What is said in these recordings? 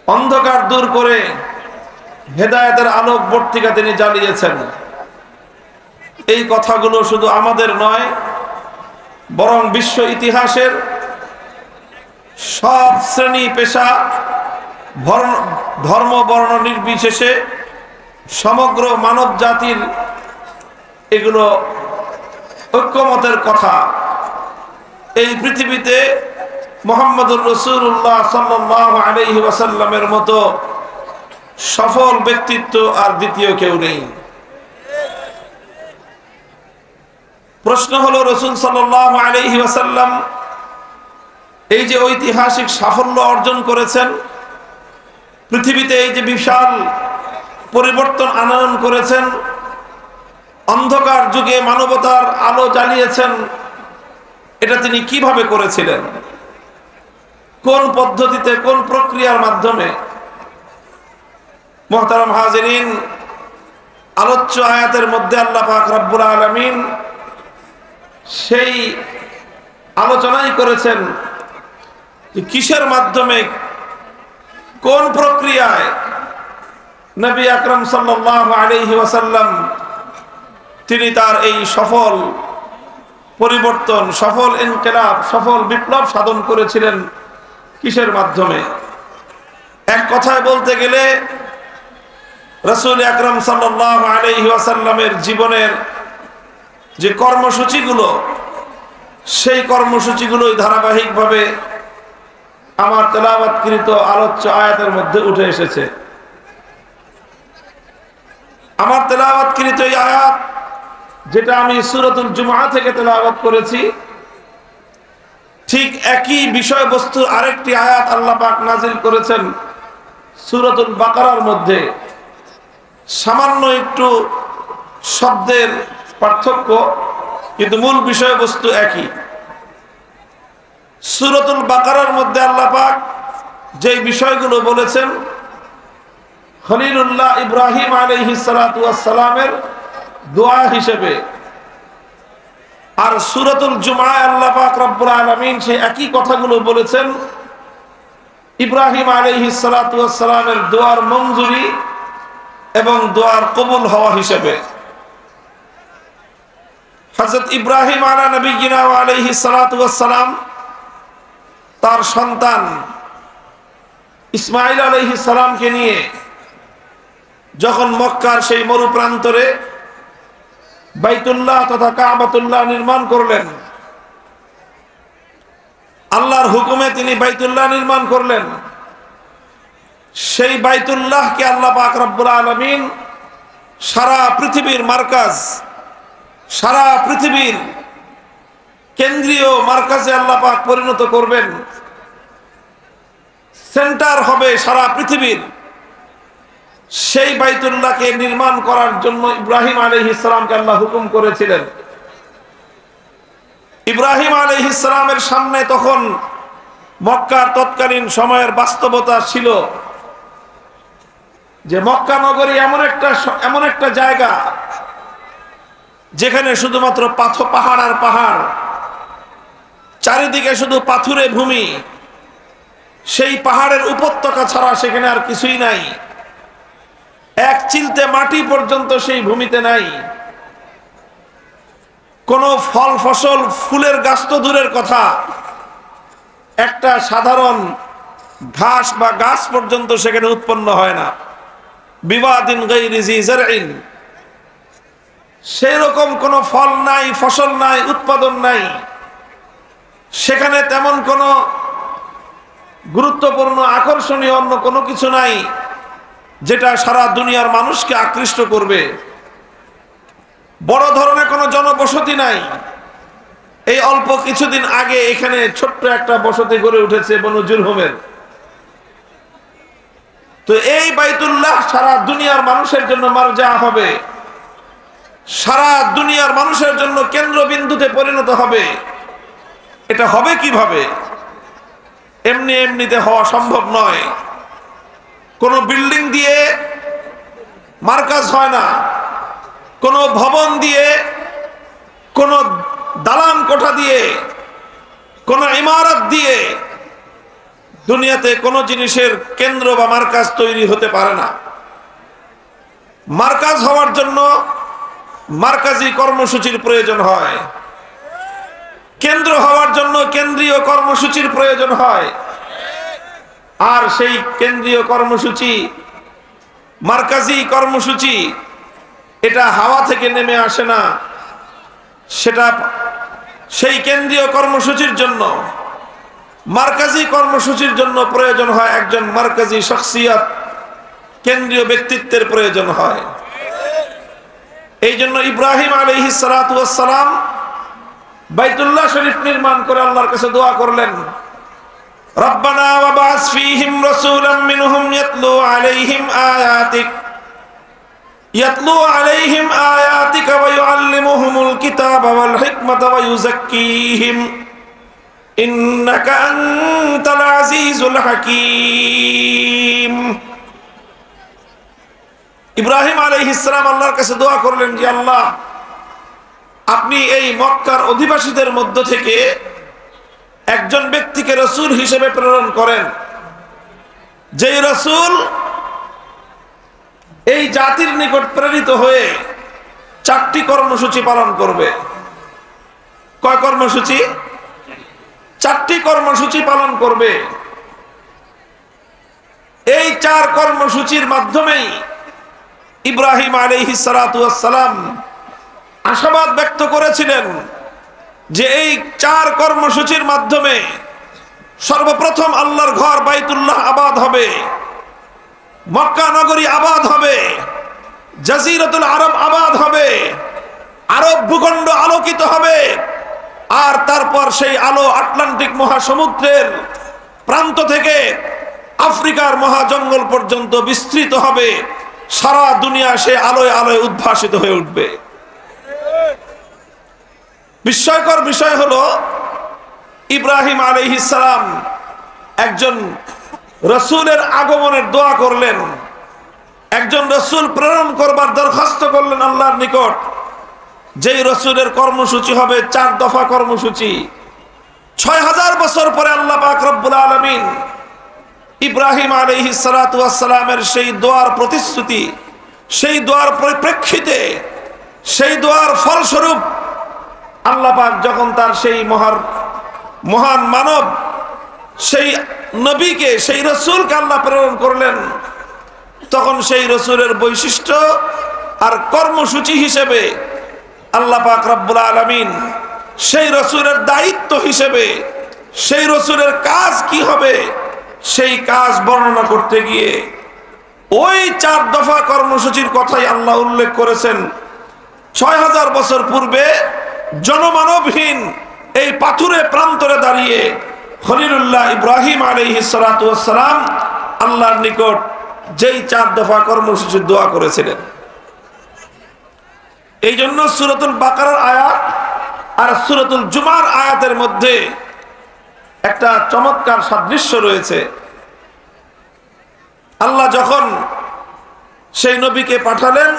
অন্ধকার দূর করে হেদায়েতের আলোক বর্তিকা তিনি জ্বালিয়েছেন। এই কথাগুলো শুধু আমাদের নয়, বরং বিশ্ব ইতিহাসের সব শ্রেণী পেশা ধর্ম বর্ণ নির্বিশেষে সমগ্র মানব জাতির এগুলো ঐক্যমতের কথা। এই পৃথিবীতে মুহাম্মদুর রাসূলুল্লাহ সাল্লাল্লাহু আলাইহি ওয়াসাল্লামের মতো সফল ব্যক্তিত্ব আর দ্বিতীয় কেউ নেই। প্রশ্ন হলো, রাসূল সাল্লাল্লাহু আলাইহি ওয়াসাল্লাম এই যে ঐতিহাসিক সাফল্য অর্জন করেছেন, পৃথিবীতে এই যে বিশাল পরিবর্তন আনয়ন করেছেন, অন্ধকার যুগে মানবতার আলো জ্বালিয়েছেন, এটা তিনি কিভাবে করেছিলেন? কোন পদ্ধতিতে, কোন প্রক্রিয়ার মাধ্যমে? মুহতারাম হাজিরিন, আলোচ্য আয়াতের মধ্যে আল্লাহ পাক রব্বুল আলামিন সেই আলোচনাই করেছেন যে কিসের মাধ্যমে, কোন প্রক্রিয়ায় নবী আকরাম সাল্লাল্লাহু আলাইহি ওয়াসাল্লাম তিনি তার এই সফল পরিবর্তন, সফল ইনকিলাব, সফল বিপ্লব সাধন করেছিলেন। কিসের মাধ্যমে? এক কথায় বলতে গেলে রাসূল আকরাম সাল্লাল্লাহু আলাইহি ওয়াসাল্লামের জীবনের যে কর্মসূচিগুলো, সেই কর্মসূচিগুলোই ধারাবাহিকভাবে আমার তেলাওয়াতকৃত আলোচ্য আয়াতের মধ্যে উঠে এসেছে। আমার তেলাওয়াতকৃত এই আয়াত, যেটা আমি সূরাতুল জুমআ থেকে তেলাওয়াত করেছি, ঠিক একই বিষয়বস্তুর আরেকটি আয়াত আল্লাহ পাক নাজিল করেছেন সূরাতুল বাকারার মধ্যে। সামান্য একটু শব্দের পার্থক্য, কিন্তু মূল বিষয়বস্তু একই। সূরাতুল বাকারার মধ্যে আল্লাহ পাক যে বিষয়গুলো বলেছেন, খলিলুল্লাহ ইব্রাহিম আলাইহিস সালাতু ওয়াস সালামের দোয়া হিসেবে, আর সূরাতুল জুমআয় আল্লাহ পাক রব্বুল আলামিন সেই একই কথাগুলো বলেছেন ইব্রাহিম আলাইহিস সালাতু ওয়াস সালামের দোয়ার মঞ্জুরি এবং দোয়ার কবুল হওয়া হিসেবে। হযরত ইব্রাহিম আলা নবিয়িনা ওয়া আলাইহিস সালাতু ওয়াস সালাম তার সন্তান ইসমাঈল আলাইহিস সালামকে নিয়ে যখন মক্কার সেই মরু প্রান্তরে বাইতুল্লাহ তথা কাবাতুল্লাহ নির্মাণ করলেন, আল্লাহর হুকুমে তিনি বাইতুল্লাহ নির্মাণ করলেন। সেই বাইতুল্লাহকে আল্লাহ পাক রব্বুল আলামিন সারা পৃথিবীর মার্কাজ, সারা পৃথিবীর কেন্দ্রীয় মার্কাজে আল্লাহ পাক পরিণত করবেন। সেন্টার হবে সারা পৃথিবীর। সেই বাইতুল্লাহকে নির্মাণ করার জন্য ইব্রাহিম আলাইহিস সালামকে আল্লাহ হুকুম করেছিলেন। ইব্রাহিম আলাইহিস সালামের সামনে তখন মক্কার তৎকালীন সময়ের বাস্তবতা ছিল যে মক্কা নগরী এমন একটা জায়গা যেখানে শুধুমাত্র পাহাড় আর পাহাড়, চারিদিকে শুধু পাথুরে ভূমি। সেই পাহাড়ের উপত্যকা ছাড়া সেখানে আর কিছুই নাই। এক চিলতে মাটি পর্যন্ত সেই ভূমিতে নাই। কোন ফল ফসল, ফুলের গাছ তো দূরের কথা, একটা সাধারণ ঘাস বা গাছ পর্যন্ত সেখানে উৎপন্ন হয় না। বিওয়াদিন গায়রি জি জারইন, সেই রকম কোন ফল নাই, ফসল নাই, উৎপাদন নাই। সেখানে তেমন কোন গুরুত্বপূর্ণ, আকর্ষণীয় অন্য কোনো কিছু নাই যেটা সারা দুনিয়ার মানুষকে আকৃষ্ট করবে। বড় ধরনের কোনো জনবসতি নাই। এই অল্প কিছুদিন আগে এখানে ছোট্ট একটা বসতি গড়ে উঠেছে বনু জুরহুমের। তো এই বাইতুল্লাহ সারা দুনিয়ার মানুষের জন্য মারজা হবে, সারা দুনিয়ার মানুষের জন্য কেন্দ্রবিন্দুতে পরিণত হবে। এটা হবে কিভাবে? এমনি এমনিতে হওয়া সম্ভব নয়। কোন বিল্ডিং দিয়ে মার্কাজ হয় না, কোন ভবন দিয়ে, কোন দালান কোঠা দিয়ে, কোন ইমারত দিয়ে, দুনিয়াতে কোনো জিনিসের কেন্দ্র বা মার্কাজ তৈরি হতে পারে না। মার্কাজ হওয়ার জন্য মার্কাজি কর্মসূচির প্রয়োজন হয়, কেন্দ্র হওয়ার জন্য কেন্দ্রীয় কর্মসূচির প্রয়োজন হয়। আর সেই কেন্দ্রীয় কর্মসূচি, মার্কাজি কর্মসূচি, এটা হাওয়া থেকে নেমে আসে না। সেটা সেই কেন্দ্রীয় কর্মসূচির জন্য, মার্কাজি কর্মসূচির জন্য প্রয়োজন হয় একজন মার্কাজি শখসিয়ত, কেন্দ্রীয় ব্যক্তিত্বের প্রয়োজন হয়। এই জন্য ইব্রাহিম আলাইহিস সালাতু ওয়াস সালাম বাইতুল্লাহ শরীফ নির্মাণ করে আল্লাহর কাছে দোয়া করলেন, রব্বানা ওয়াবআস ফীহিম রাসূলাম মিনহুম ইয়াতলু আলাইহিম আয়াতিকা ওয়া ইউআল্লিমুহুমুল কিতাবা ওয়াল হিকমাতা ওয়া ইউযাক্কিহিম ইন্নাকা আনতাল আজিজুল হাকীম। ইব্রাহিম আলাইহিস সালাম আল্লাহর কাছে দোয়া করলেন যে আল্লাহ, আপনি এই মক্কার অধিবাসীদের মধ্য থেকে একজন ব্যক্তিকে রাসূল হিসেবে প্রেরণ করেন, যেই রাসূল এই জাতির নিকট প্রেরিত হয়ে 4টি কর্মসূচি পালন করবে। কয় কর্মসূচি? 4টি কর্মসূচি পালন করবে। এই 4 কর্মসূচির মাধ্যমেই ইব্রাহিম আলাইহিস সালাতু ওয়াস সালাম আশাবাদ ব্যক্ত করেছিলেন যে এই 4 কর্মসূচির মাধ্যমে সর্বপ্রথম আল্লাহর ঘর বাইতুল্লাহ আবাদ হবে, মক্কা নগরী আবাদ হবে, জাজিরাতুল আরব আবাদ হবে, আরব ভূখণ্ড আলোকিত হবে। আর তারপর সেই আলো আটলান্টিক মহাসমুদ্রের প্রান্ত থেকে আফ্রিকার মহাজঙ্গল পর্যন্ত বিস্তৃত হবে। সারা দুনিয়া সে আলোয় আলোয় উদ্ভাসিত হয়ে উঠবে। বিস্ময়কর বিষয় হলো, ইব্রাহিম আলাইহিস সালাম একজন রাসূলের আগমনের দোয়া করলেন, একজন রাসূল প্রেরণ করবার দরখাস্ত করলেন আল্লাহর নিকট, যেই রাসূলের কর্মসূচি হবে 4 দফা কর্মসূচি। 6000 বছর পরে আল্লাহ পাক রব্বুল আলামিন ইব্রাহিম আলাইহিস সালাতু ওয়াস সালামের সেই দোয়ার প্রতিশ্রুতি, সেই দোয়ার পরিপ্রেক্ষিতে, সেই দোয়ার ফলস্বরূপ আল্লাহ পাক যখন তার সেই মহান মানব, সেই নবীকে, সেই রাসূলকে আল্লাহ প্রেরণ করলেন, তখন সেই রাসূলের বৈশিষ্ট্য আর কর্মসূচি হিসেবে আল্লাহ পাক রব্বুল আলামিন সেই রাসূলের দায়িত্ব হিসেবে, সেই রাসূলের কাজ কি হবে সেই কাজ বর্ণনা করতে গিয়ে ওই 4 দফা কর্মসূচির কথাই আল্লাহ উল্লেখ করেছেন। 6000 বছর পূর্বে জনমানবহীন এই পাথুরে প্রান্তরে দাঁড়িয়ে খলিলুল্লাহ ইব্রাহিম আলাইহিস সালাতু ওয়াস সালাম আল্লাহর নিকট যেই 4 দফা কর্মসূচির দোয়া করেছিলেন। এই জন্য সূরাতুল বাকারার আয়াত আর সূরাতুল জুমার আয়াতের মধ্যে একটা চমৎকার সাদৃশ্য রয়েছে। আল্লাহ যখন সেই নবীকে পাঠালেন,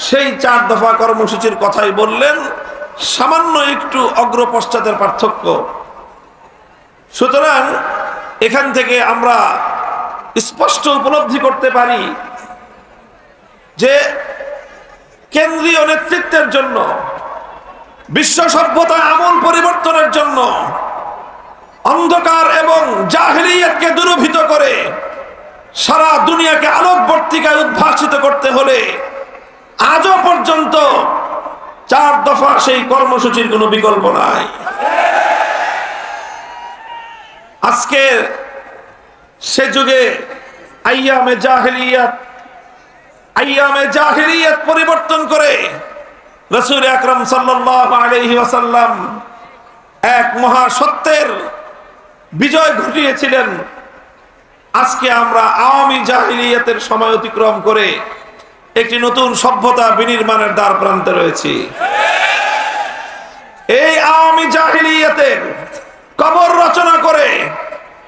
সেই 4 দফা কর্মসূচির কথাই বললেন, সামান্য একটু অগ্রপশ্চাতের পার্থক্য। সুতরাং এখান থেকে আমরা স্পষ্ট উপলব্ধি করতে পারি যে কেন্দ্রীয় নেতৃত্বের জন্য, বিশ্ব সভ্যতায় আমূল পরিবর্তনের জন্য, অন্ধকার এবং জাহেলিয়াতকে দূরীভূত করে সারা দুনিয়াকে আলোকবর্তিকায় উদ্ভাসিত করতে হলে আজও পর্যন্ত 4 দফা সেই কর্মসূচির কোনো বিকল্প নাই। আজকে সে যুগে আইয়ামে জাহেলিয়াত পরিবর্তন করে রাসূল আকরাম সাল্লাল্লাহু আলাইহি ওয়াসাল্লাম এক মহা সত্যের বিজয় ঘটিয়েছিলেন। আজকে আমরা আওয়ামী জাহেলিয়াতের সময় অতিক্রম করে একটি নতুন সভ্যতা বিনির্মাণের দ্বার প্রান্তে রয়েছি। এই আওয়ামী জাহেলিয়াতের কবর রচনা করে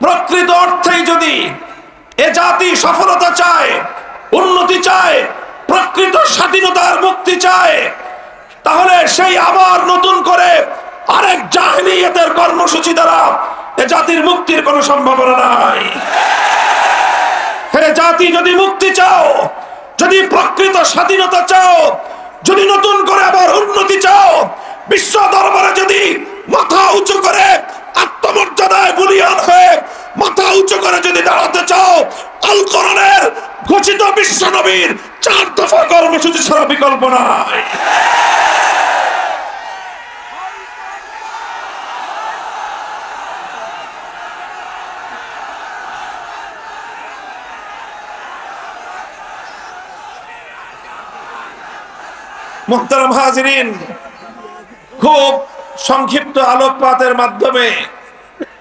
প্রকৃত অর্থেই যদি এ জাতি সফলতা চায়, উন্নতি চায়, প্রকৃত স্বাধীনতার মুক্তি চায়, তাহলে সেই আবার নতুন করে আরেক জাহেলিয়াতের কর্মসূচি দ্বারা এ জাতির মুক্তির কোনো সম্ভাবনা নাই। জাতি যদি মুক্তি চাও, যদি প্রকৃত স্বাধীনতা চাও, যদি নতুন করে আবার উন্নতি চাও, বিশ্ব দরবারে যদি মাথা উঁচু করে আত্মমর্যাদায় বলিয়ান হয়ে মাথা উঁচু করে যদি দাঁড়াতে চাও, আল কোরআনের ঘোষিত বিশ্ব নবীর 4 দফা কর্মসূচি ছাড়া বিকল্প নাই। মুহতারাম হাজিরিন, খুব সংক্ষিপ্ত আলোকপাতের মাধ্যমে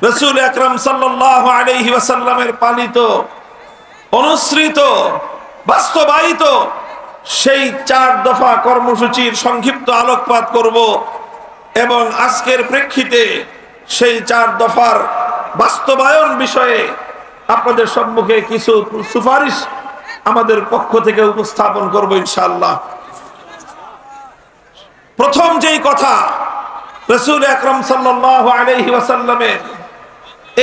রাসূল আকরাম সাল্লাল্লাহু আলাইহি ওয়াসাল্লামের পালিত, অনুসৃত, বাস্তবায়িত সেই 4 দফা কর্মসূচির সংক্ষিপ্ত আলোকপাত করব এবং আজকের প্রেক্ষিতে সেই 4 দফার বাস্তবায়ন বিষয়ে আপনাদের সম্মুখে কিছু সুপারিশ আমাদের পক্ষ থেকে উপস্থাপন করব ইনশাআল্লাহ। প্রথম যেই কথা, রাসূল আকরাম সাল্লাল্লাহু আলাইহি ওয়াসাল্লামের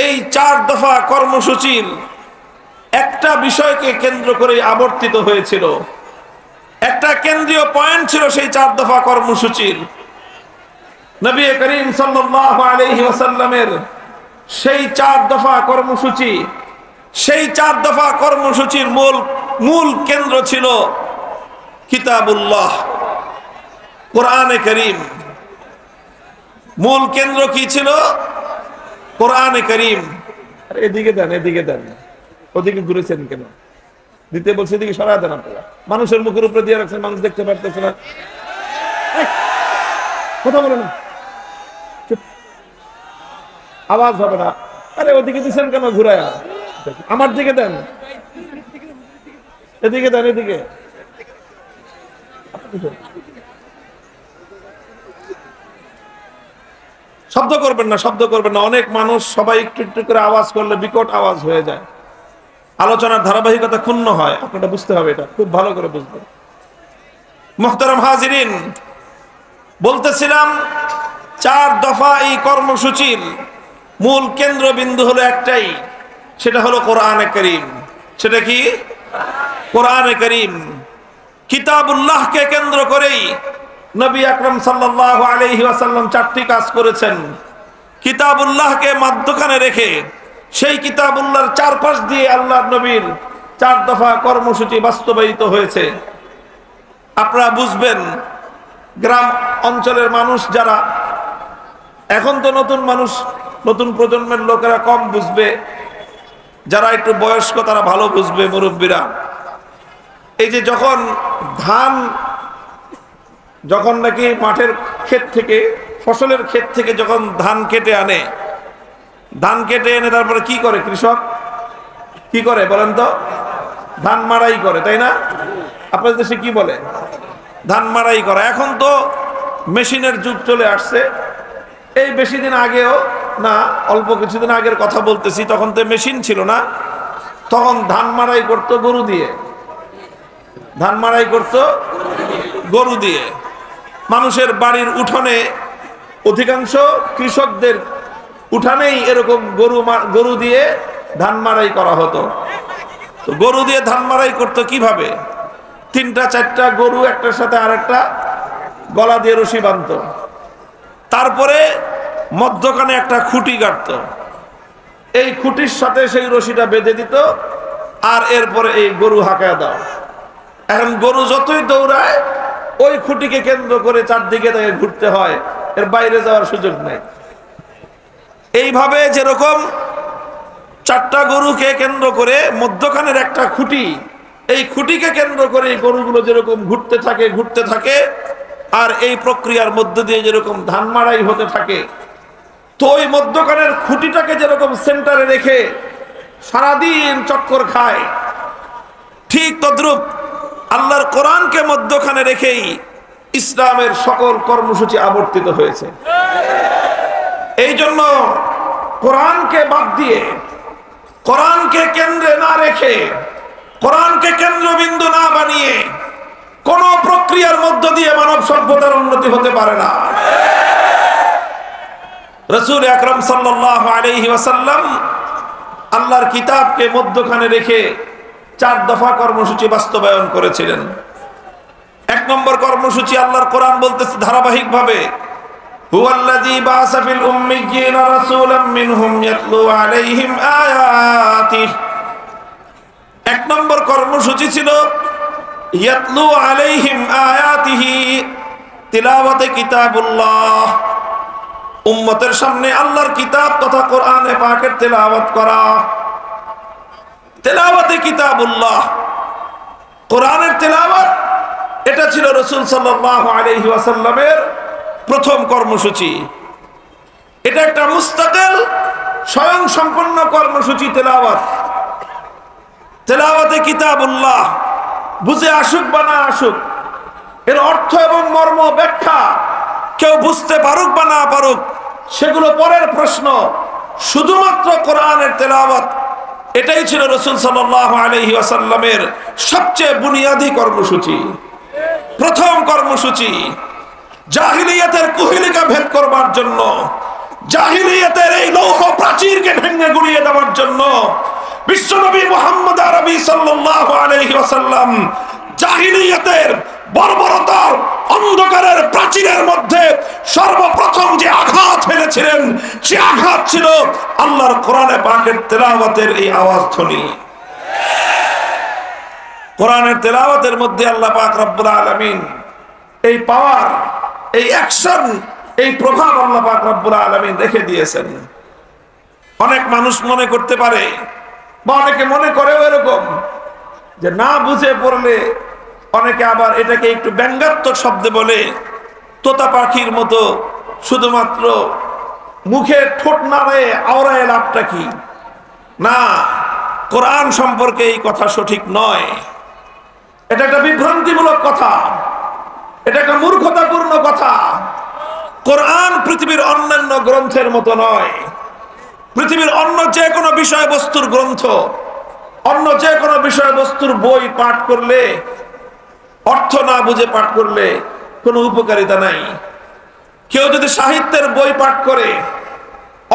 এই 4 দফা কর্মসূচির একটা বিষয়কে কেন্দ্র করে আবর্তিত হয়েছিল, একটা কেন্দ্রীয় পয়েন্ট ছিল সেই 4 দফা কর্মসূচির। নবী করিম সাল্লাল্লাহু আলাইহি ওয়াসাল্লামের সেই 4 দফা কর্মসূচি, সেই 4 দফা কর্মসূচির মূল কেন্দ্র ছিল কিতাবুল্লাহ, কোরআনে কারীম। মূল কেন্দ্র কি ছিল? কোরআনে কারীম। এদিকে দেন, এদিকে দেন, ওদিকে ঘুরেছেন কেন? দিতে বলছে এদিকে সরাই দেন আপনারা। মানুষের মুখের উপরে দিয়ে রাখছেন, মানুষ দেখতে পারতেছে না। কথা বলে না, আওয়াজ হবে না। আরে ওদিকে দিচ্ছেন কেন ঘুরায়া? আমার দিকে দেন, এদিকে দেন, এদিকে। শব্দ করবেন না, শব্দ করবেন না। অনেক মানুষ, সবাই একটু একটু করে আওয়াজ করলে বিকট আওয়াজ হয়ে যায়, আলোচনার ধারাবাহিকতা ক্ষুণ্ণ হয়। আপনারা বুঝতে হবে, এটা খুব ভালো করে বুঝবেন। মুহতারাম হাজিরিন, বলতেছিলাম 4 দফা এই কর্মসূচির মূল কেন্দ্রবিন্দু হলো একটাই, সেটা হলো কোরআনে কারীম। সেটা কি? কোরআনে কারীম। কিতাবুল্লাহকে কেন্দ্র করেই নবী আকরাম সাল্লাল্লাহু আলাইহি ওয়াসাল্লাম 4টি কাজ করেছেন। কিতাবুল্লাহকে মধ্যখানে রেখে সেই কিতাবুল্লাহর চারপাশ দিয়ে আল্লাহর নবীর 4 দফা কর্মসূচি বাস্তবায়িত হয়েছে। আপনারা বুঝবেন, গ্রাম অঞ্চলের মানুষ যারা, এখন তো নতুন মানুষ, নতুন প্রজন্মের লোকেরা কম বুঝবে, যারা একটু বয়স্ক তারা ভালো বুঝবে, মুরব্বীরা। এই যে যখন নাকি মাঠের ক্ষেত থেকে, ফসলের ক্ষেত থেকে যখন ধান কেটে আনে, ধান কেটে এনে তারপরে কি করে কৃষক? কি করে বলেন তো? ধান মাড়াই করে, তাই না? আপনাদের দেশে কি বলে? ধান মাড়াই করা। এখন তো মেশিনের যুগ চলে আসছে। এই বেশি দিন আগেও না, অল্প কিছুদিন আগের কথা বলতেছি, তখন তো মেশিন ছিল না। তখন ধান মাড়াই করতো গরু দিয়ে, ধান মাড়াই করতো গরু দিয়ে। মানুষের বাড়ির উঠোনে, অধিকাংশ কৃষকদের উঠানেই এরকম গরু দিয়ে ধান মাড়াই করা হতো। তো গরু দিয়ে ধান মাড়াই করতো কিভাবে? 3টা-4টা গরু একটার সাথে আরেকটা গলা দিয়ে রশি বাঁধত, তারপরে মধ্যখানে একটা খুঁটি গাড়ত, এই খুঁটির সাথে সেই রশিটা বেঁধে দিত, আর এরপরে এই গরু হাঁকায় দাও। এখন গরু যতই দৌড়ায় ওই খুঁটিকে কেন্দ্র করে চারদিকে তাকে ঘুরতে হয়, এর বাইরে যাওয়ার সুযোগ নেই। এইভাবে যেরকম 4টা গরুকে কেন্দ্র করে মধ্যখানের একটা খুঁটি, এই খুঁটিকে কেন্দ্র করে এই গরুগুলো যেরকম ঘুরতে থাকে, আর এই প্রক্রিয়ার মধ্য দিয়ে যেরকম ধান মাড়াই হতে থাকে, তো ওই মধ্যখানের খুঁটিটাকে যেরকম সেন্টারে রেখে সারাদিন চক্কর খায়, ঠিক তদ্রূপ আল্লাহর কোরআনকে মধ্যখানে রেখেই ইসলামের সকল কর্মসূচি আবর্তিত হয়েছে। এই জন্য কোরআনকে বাদ দিয়ে, কোরআনকে কেন্দ্রে না রেখে, কোরআনকে কেন্দ্রবিন্দু না বানিয়ে কোন প্রক্রিয়ার মধ্য দিয়ে মানব সভ্যতার উন্নতি হতে পারে না। রাসূল আকরাম সাল্লাল্লাহু আলাইহি ওয়াসাল্লাম আল্লাহর কিতাবকে মধ্যখানে রেখে 4 দফা কর্মসূচি বাস্তবায়ন করেছিলেন। 1 নম্বর কর্মসূচি, আল্লাহর কোরআন বলতেছে ধারাবাহিকভাবে, হুয়াল্লাযী বাআসা ফিল উম্মিয়্যিনা রাসূলাম মিনহুম ইয়াতলু আলাইহিম আয়াতিহি। 1 নম্বর কর্মসূচি ছিল ইয়াতলু আলাইহিম আয়াতিহি, তিলাওয়াতে কিতাবুল্লাহ, উম্মতের সামনে আল্লাহর কিতাব তথা কোরআনে পাকের তেলাওয়াত করা। তেলাওয়াতে কিতাবুল্লাহ, কোরআনের তেলাওয়াত, এটা ছিল রাসূল সাল্লাল্লাহু আলাইহি ওয়াসাল্লামের প্রথম কর্মসূচি। এটা একটা মুস্তাকিল স্বয়ং সম্পূর্ণ কর্মসূচি তেলাওয়াত। তেলাওয়াতে কিতাবুল্লাহ, বুঝে আসুক বা না আসুক, এর অর্থ এবং মর্ম ব্যাখ্যা কেউ বুঝতে পারুক বা না পারুক, সেগুলো পরের প্রশ্ন। শুধুমাত্র কোরআনের তেলাওয়াত, এটাই ছিল রাসূল সাল্লাল্লাহু আলাইহি ওয়াসাল্লামের সবচেয়ে বুনিয়াদী কর্মসূচি, প্রথম কর্মসূচি। জাহিলিয়াতের কুহেলিকা ভেদ করবার জন্য, জাহিলিয়াতের এই লৌহ প্রাচীরকে ভেঙে গুড়িয়ে দেওয়ার জন্য বিশ্বনবী মুহাম্মদ আরবি সাল্লাল্লাহু আলাইহি ওয়াসাল্লাম জাহিলিয়াতের বর্বরতার অন্ধকারের প্রাচীরের মধ্যে সর্বপ্রথম যে আঘাত ফেলেছিলেন, সে আঘাত ছিল আল্লাহর কোরআনে পাকের তেলাওয়াতের এই আওয়াজ ধ্বনি। কোরআনের তেলাওয়াতের মধ্যে আল্লাহ পাক রব্বুল আলামিন এই পাওয়ার, এই অ্যাকশন, এই প্রভাব আল্লাহ পাক রব্বুল আলামিন রেখে দিয়েছেন। অনেক মানুষ মনে করতে পারে, বা অনেকে মনে করেও এরকম, যে না বুঝে পড়লে, অনেকে আবার এটাকে একটু ব্যঙ্গাত্মক শব্দে বলে, তোতা পাখির মতো শুধুমাত্র মুখে ঠোঁট নাড়ে আওড়ায় লাভটা কি? না, কোরআন সম্পর্কে এই কথা সঠিক নয়। এটা একটা বিভ্রান্তিমূলক কথা, এটা একটা মূর্খতাপূর্ণ কথা। কোরআন পৃথিবীর অন্যান্য গ্রন্থের মতো নয়। পৃথিবীর অন্য যে কোনো বিষয়বস্তুর গ্রন্থ, অন্য যে কোনো বিষয়বস্তুর বই পাঠ করলে, অর্থ না বুঝে পাঠ করলে কোনো উপকারিতা নাই। কেউ যদি সাহিত্যের বই পাঠ করে,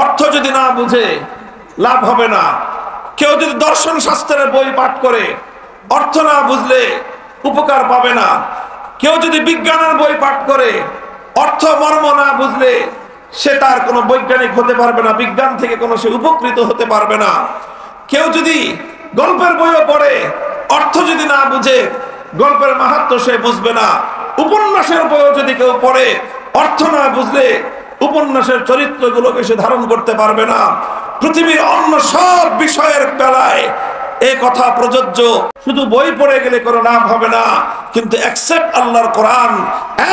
অর্থ যদি না বুঝে, লাভ হবে না। কেউ যদি দর্শন শাস্ত্রের বই পাঠ করে, অর্থ না বুঝলে উপকার পাবে না। কেউ যদি বিজ্ঞানের বই পাঠ করে, অর্থ মর্ম না বুঝলে সে তার কোনো বৈজ্ঞানিক হতে পারবে না, বিজ্ঞান থেকে কোনো সে উপকৃত হতে পারবে না। কেউ যদি গল্পের বইও পড়ে, অর্থ যদি না বুঝে, গল্পের মাহাত্ম্য সে বুঝবে না। উপন্যাসের বইও যদি কেউ পড়ে, অর্থ না বুঝলে উপন্যাসের চরিত্রগুলোকে সে ধারণ করতে পারবে না। পৃথিবীর অন্য সব বিষয়ের বেলায় এই কথা প্রযোজ্য। শুধু বই পড়ে গেলে কোনো লাভ হবে না, কিন্তু এক্সেপ্ট আল্লাহর কোরআন,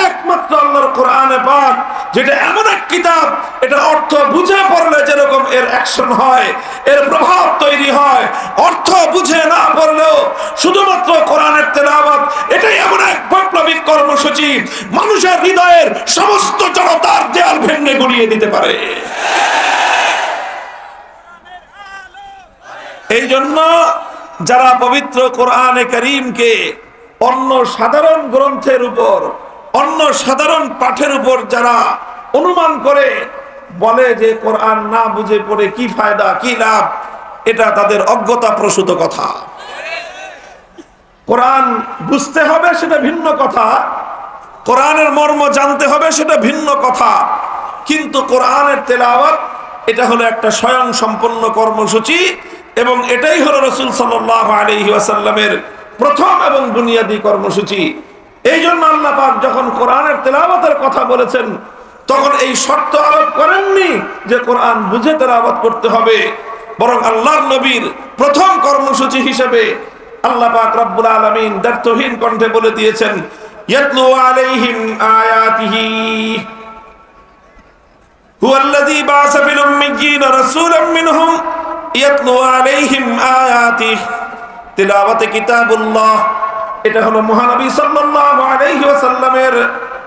একমাত্র আল্লাহর কোরআনে পাক, যেটা এমন এক কিতাব, এটা অর্থ বুঝে পড়লে যেরকম এর অ্যাকশন হয়, এর প্রভাব তৈরি হয়, অর্থ বুঝে না পড়লেও শুধুমাত্র কোরআনের তেলাওয়াত, এটাই এমন এক বৈপ্লবিক কর্মসূচি, মানুষের হৃদয়ের সমস্ত জড়তার দেয়াল ভেঙে গুড়িয়ে দিতে পারে। এই জন্য যারা পবিত্র কোরআনে কারীমকে অন্য সাধারণ গ্রন্থের উপর, অন্য সাধারণ পাঠের উপর যারা অনুমান করে বলে যে কোরআন না বুঝে পড়ে কি ফায়দা, কি লাভ, এটা তাদের অজ্ঞতা প্রসূত কথা। কোরআন বুঝতে হবে সেটা ভিন্ন কথা, কোরআনের মর্ম জানতে হবে সেটা ভিন্ন কথা, কিন্তু কোরআনের তেলাওয়াত এটা হলো একটা স্বয়ং সম্পন্ন কর্মসূচি, এবং এটাই হলো রাসূল সাল্লাল্লাহু আলাইহি ওয়াসাল্লামের প্রথম এবং বুনিয়াদী কর্মসূচি। এই জন্য আল্লাহ পাক যখন কোরআনের তেলাওয়াতের কথা বলেছেন, তখন এই শর্ত আরোপ করেননি যে কোরআন বুঝে তেলাওয়াত করতে হবে, বরং আল্লাহর নবীর প্রথম কর্মসূচি হিসেবে আল্লাহ পাক রব্বুল আলামিন দ্ব্যর্থহীন কণ্ঠে বলে দিয়েছেন, ইয়াতলু আলাইহিম আয়াতিহি হুয়াল্লাযী বাআসা ফিল উম্মিয়্যিনা রাসূলাম মিনহুম ইয়াতলু আলাইহিম আয়াতিহি, তিলাওয়াতে কিতাবুল্লাহ, এটা হলো মহানবী সাল্লাল্লাহু আলাইহি ওয়াসাল্লামের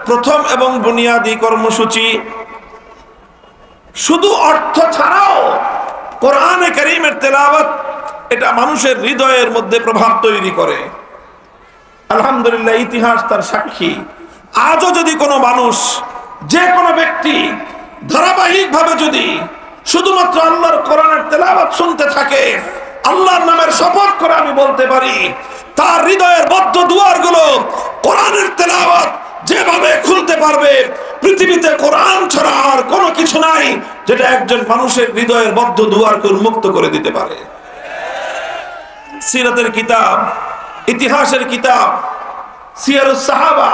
প্রথম এবং বুনিয়াদী কর্মসূচি। শুধু অর্থ ছাড়াও কোরআনে কারীমের তেলাওয়াত এটা মানুষের হৃদয়ের মধ্যে প্রভাব তৈরি করে। আলহামদুলিল্লাহ, ইতিহাস তার সাক্ষী। আজও যদি কোনো মানুষ, যে কোনো ব্যক্তি ধারাবাহিকভাবে যদি শুধুমাত্র আল্লাহর কোরআনের তেলাওয়াত শুনতে থাকে, আল্লাহর নামের শপথ করে আমি বলতে পারি, তার হৃদয়ের বদ্ধ দুয়ারগুলো কোরআনের তেলাওয়াত যেভাবে খুলতে পারবে, পৃথিবীতে কোরআন ছাড়া আর কোনো কিছু নাই যেটা একজন মানুষের হৃদয়ের বদ্ধ দুয়ারকে উন্মুক্ত করে দিতে পারে। সিরাতের কিতাব, ইতিহাসের কিতাব, সিয়ারুস সাহাবা,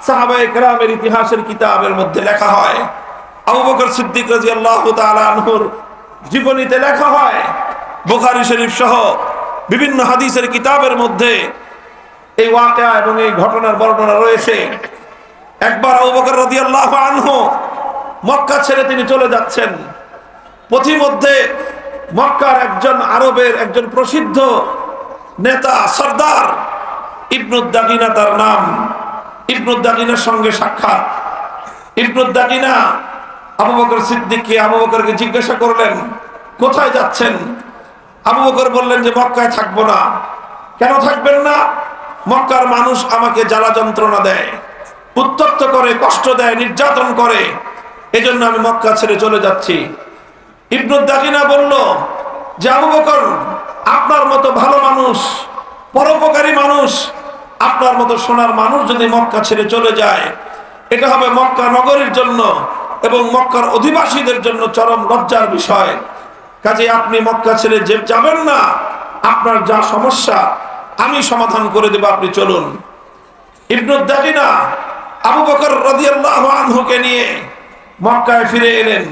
সাহাবায়ে কেরামের ইতিহাসের কিতাবের মধ্যে লেখা হয়, আবু বকর সিদ্দিক রাদিয়াল্লাহু তাআলা আনহুর জীবনীতে লেখা হয়, বুখারী শরীফ সহ বিভিন্ন হাদিসের কিতাবের মধ্যে এই ওয়াকিয়া এবং এই ঘটনার বর্ণনা রয়েছে। একবার আবু বকর রাদিয়াল্লাহু আনহু মক্কা ছেড়ে তিনি চলে যাচ্ছেন। পথিমধ্যে মক্কার একজন আরবের একজন প্রসিদ্ধ নেতা সরদার ইবনুদ দাগিনা তার নাম, ইবনুদ দাগিনার সঙ্গে সাক্ষাৎ। ইবনুদ দাগিনা আবু বকর সিদ্দিককে, আবু বকরকে জিজ্ঞাসা করলেন, কোথায় যাচ্ছেন? আবু বকর বললেন যে মক্কায় থাকবো না। কেন থাকবেন না? মক্কার মানুষ আমাকে জ্বালা যন্ত্রণা দেয়, উত্ত্যক্ত করে, কষ্ট দেয়, নির্যাতন করে, এজন্য আমি মক্কা ছেড়ে চলে যাচ্ছি। ইবনুদ দাগিনা বলল যে আবু বকর, আপনার মতো ভালো মানুষ, পরোপকারী মানুষ, আপনার মতো সোনার মানুষ যদি মক্কা ছেড়ে চলে যায়, এটা হবে মক্কা নগরীর জন্য এবং মক্কার অধিবাসীদের জন্য চরম লজ্জার বিষয়। কাজে আপনি মক্কা ছেড়ে যাবেন না, আপনার যা সমস্যা আমি সমাধান করে দেব, আপনি চলুন। ইবনুদ দাগিনা আবু বকর রাদিয়াল্লাহু আনহুকে নিয়ে মক্কায় ফিরে এলেন।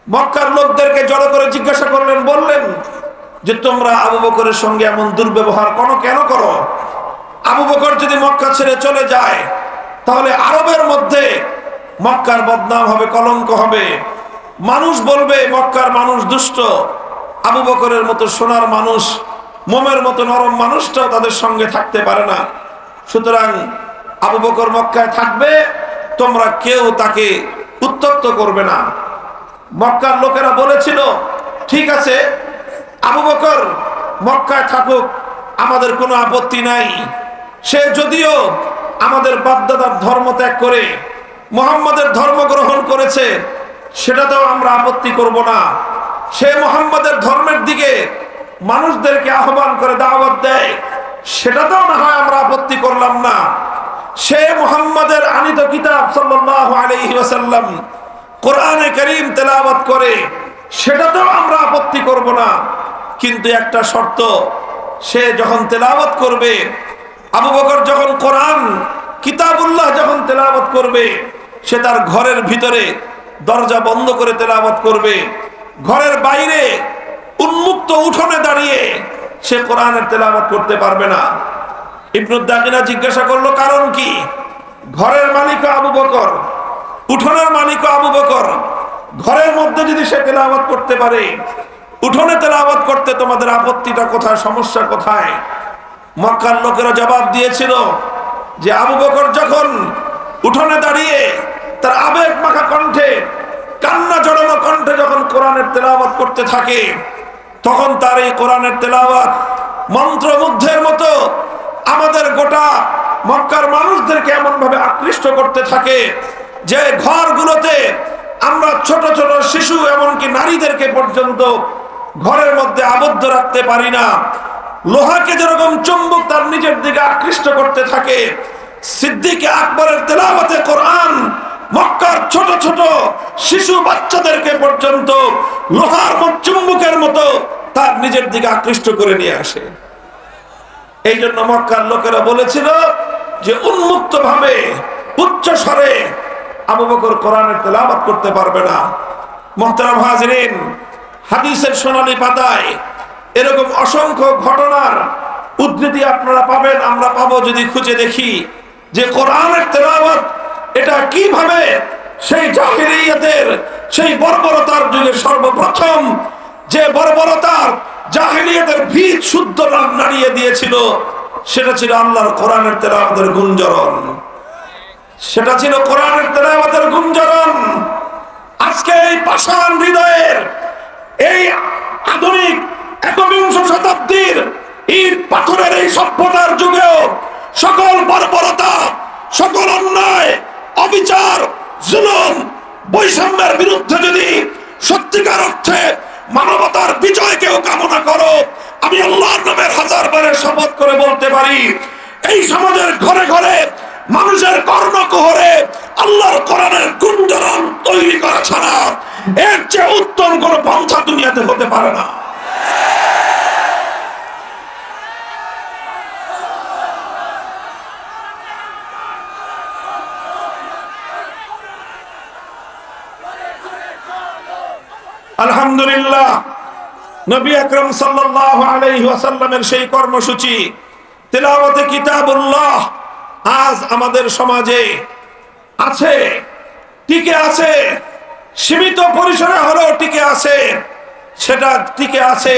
মক্কার লোকদেরকে জড়ো করে জিজ্ঞাসা করলেন, বললেন যে তোমরা আবু বকরের সঙ্গে এমন দুর্ব্যবহার কেন করো? আবু বকর যদি মক্কা ছেড়ে চলে যায় তাহলে আরবের মধ্যে মক্কার বদনাম হবে, কলঙ্ক হবে। মানুষ বলবে মক্কার মানুষ দুষ্ট। আবু বকরের মতো সোনার মানুষ, মোমের মতো নরম মানুষটাও তাদের সঙ্গে থাকতে পারে না। সুতরাং আবু বকর মক্কায় থাকবে, তোমরা কেউ তাকে উত্ত্যক্ত করবে না। মক্কার লোকেরা বলেছিল, ঠিক আছে, আবু বকর মক্কায় থাকুক, আমাদের কোনো আপত্তি নাই। সে যদিও আমাদের বাপদাদার ধর্ম ত্যাগ করে মুহাম্মাদের ধর্ম গ্রহণ করেছে, সেটাতেও আমরা আপত্তি করব না। সে মুহাম্মাদের ধর্মের দিকে মানুষদেরকে আহ্বান করে দাওয়াত দেয়, সেটাতেও না হয় আমরা আপত্তি করলাম না। সে মুহাম্মাদের আনিত কিতাব সাল্লাল্লাহু আলাইহি ওয়াসাল্লাম কোরআনে কারীম তেলাওয়াত করে, সেটাতেও আমরা আপত্তি করব না। কিন্তু একটা শর্ত, সে যখন তেলাওয়াত করবে, আবু বকর যখন কোরআন কিতাবুল্লাহ যখন তেলাওয়াত করবে, সে তার ঘরের ভিতরে দরজা বন্ধ করে তেলাওয়াত করবে, ঘরের বাইরে উন্মুক্ত উঠোনে দাঁড়িয়ে সে কোরআনের তেলাওয়াত করতে পারবে না। ইবনুদ দাগিনা জিজ্ঞাসা করলো, কারণ কি? ঘরের মালিক আবু বকর, উঠোনের মালিক আবু বকর, ঘরের মধ্যে যদি সে তেলাওয়াত করতে পারে, উঠোনে তেলাওয়াত করতে তোমাদের আপত্তিটা কোথায়, সমস্যা কোথায়? মক্কার লোকেরা জবাব দিয়েছিল যে আবু বকর যখন উঠোনে দাঁড়িয়ে তার আবেগ মাখা কণ্ঠে, কান্না জড়ানো কণ্ঠে যখন কোরআনের তেলাওয়াত করতে থাকে, তখন তার এই কোরআনের তেলাওয়াত মন্ত্রমুগ্ধের মতো আমাদের গোটা মক্কার মানুষদেরকে এমন ভাবে আকৃষ্ট করতে থাকে যে ঘরগুলোতে আমরা ছোট ছোট শিশু, এমনকি নারীদেরকে পর্যন্ত ঘরের মধ্যে আবদ্ধ রাখতে পারি না। লোহাকে যেরকম চুম্বক তার নিজের দিকে আকৃষ্ট করতে থাকে, সিদ্দিক আকবরের তেলাওয়াতে কোরআন মক্কার ছোট ছোট শিশু বাচ্চাদেরকে পর্যন্ত লোহার চুম্বকের মতো তার নিজের দিকে আকৃষ্ট করে নিয়ে আসে। এই জন্য মক্কার লোকেরা বলেছিল যে উন্মুক্ত ভাবে, উচ্চ স্বরে আবু বকর কোরআনের তেলাওয়াত করতে পারবে না। মুহতারাম হাজিরিন, হাদিসের সোনালী পাতায় এরকম অসংখ্য ঘটনার উদ্ধৃতি আপনারা পাবেন, আমরা পাবো যদি খুঁজে দেখি যে কোরআনের তেলাওয়াত এটা কিভাবে সেই জাহেলিয়াতের, সেই বর্বরতার যুগে সর্বপ্রথম যে বর্বরতার জাহেলিয়াতের ভিত শুদ্ধ নাড়িয়ে দিয়েছিল, সেটা ছিল আল্লাহর কোরআনের তেলাওয়াতের গুঞ্জরণ। সেটা ছিল কোরআনের তেলাওয়াতের গুঞ্জরণ। আজকে এই পাষাণ হৃদয়ের, এই আধুনিক একবিংশ শতাব্দীর ইট পাথরের এই সভ্যতার যুগেও সকল বর্বরতা, সকল অন্যায়, অবিচার, জুলুম, বৈষম্যের বিরুদ্ধে যদি সত্যিকার অর্থে মানবতার বিজয় কেউ কামনা করো, আমি আল্লাহর নামের হাজারবারের শপথ করে বলতে পারি, এই সমাজের ঘরে ঘরে মানুষের কর্ণকুহরে আল্লাহর কোরআনের গুঞ্জরণ তৈরি করা ছাড়া এর চেয়ে উত্তম কোন পন্থা দুনিয়াতে হতে পারে না। আলহামদুলিল্লাহ, নবী আকরাম সাল্লাল্লাহু আলাইহি ওয়াসাল্লামের সেই কর্মসূচি তিলাওয়াতে কিতাবুল্লাহ আজ আমাদের সমাজে আছে, টিকে আছে, সীমিত পরিসরে হলেও টিকে আছে। সেটা টিকে আছে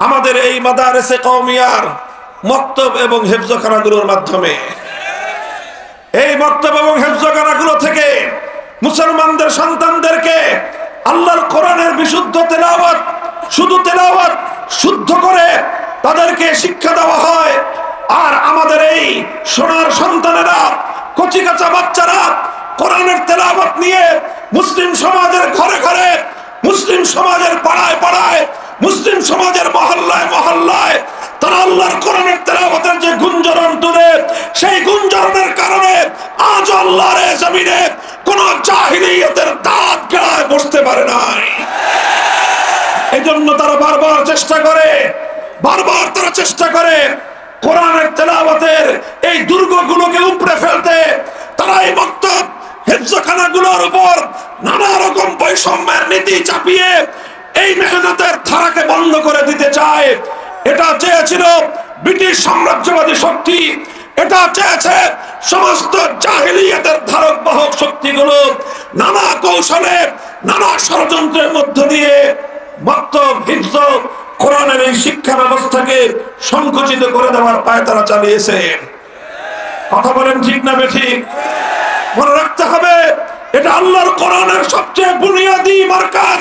আমাদের এই মাদারেসে কওমিয়ার মক্তব এবং হেফজখানাগুলোর মাধ্যমে। এই মক্তব এবং হেফজখানাগুলো থেকে মুসলমানদের সন্তানদেরকে আল্লাহর কোরআনের বিশুদ্ধ তেলাওয়াত, শুধু তেলাওয়াত শুদ্ধ করে তাদেরকে শিক্ষা দেওয়া হয়। আর আমাদের এই সোনার সন্তানেরা, কচিকাঁচা বাচ্চারা কোরআনের তেলাওয়াত নিয়ে মুসলিম সমাজের ঘরে ঘরে, মুসলিম সমাজের পাড়ায় পাড়ায়, মুসলিম সমাজের মহল্লায় মহল্লায় তারা আল্লাহর কোরআনের তেলাওয়াতের যে গুঞ্জরণ তুলে, সেই গুঞ্জরণের কারণে আজ আল্লাহর জমিনে কোন জাহিলিয়াতের দাঁত গায়ে বসতে পারে নাই। এজন্য তারা বারবার চেষ্টা করে, বারবার তারা চেষ্টা করে কোরআনের তেলাওয়াতের এই দুর্গগুলোকে উপড়ে ফেলতে। তারা এই মক্তব হেফজখানাগুলোর উপর নানা রকম বৈষম্যের নীতি চাপিয়ে এই মেহনতের ধারাকে বন্ধ করে দিতে চায়। এটা চেয়েছিল ব্রিটিশ সাম্রাজ্যবাদী শক্তি, এটা চেয়েছে সমস্ত জাহিলিয়াতের ধারক বাহক শক্তিগুলো নানা কৌশলে, নানা ষড়যন্ত্রের মধ্য দিয়ে মক্তব, হিফজ, কোরআনের এই শিক্ষা ব্যবস্থাকে সংকুচিত করে দেওয়ার পায়তারা চালিয়েছে। কথা বলেন ঠিক না বেঠিক? মনে রাখতে হবে, এটা আল্লাহর কোরআনের সবচেয়ে বুনিয়াদী মারকাজ।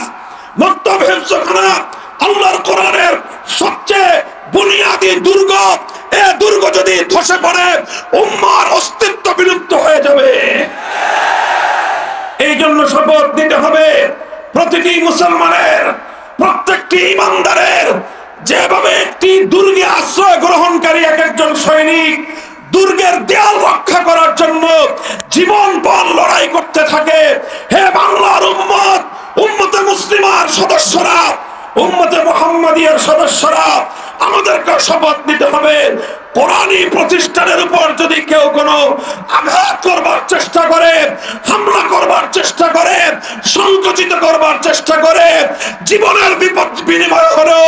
মক্তব, হিফজখানা আল্লাহর কোরআনের সবচেয়ে বুনিয়াদী দুর্গ। এই দুর্গ যদি ধসে পড়ে উম্মার অস্তিত্ব বিলুপ্ত হয়ে যাবে। এই জন্য শপথ নিতে হবে প্রতিটি মুসলমানের, প্রত্যেকটি ইমানদারের, যেভাবে একটি দুর্গে আশ্রয় গ্রহণকারী এক একজন সৈনিক দুর্গের দেয়াল রক্ষা করার জন্য জীবনপণ লড়াই করতে থাকে। হে বাংলার উম্মত, উম্মতে মুসলিমার সদস্যরা, উম্মতে মুহাম্মাদিয়ার সদস্যরা, আমাদেরকে শপথ নিতে হবে, কোরআনী প্রতিষ্ঠানের উপর যদি কেউ কোনো আঘাত করবার চেষ্টা করে, হামলা করবার চেষ্টা করে, সংকুচিত করবার চেষ্টা করে, জীবনের বিপদ বিনিময় হলেও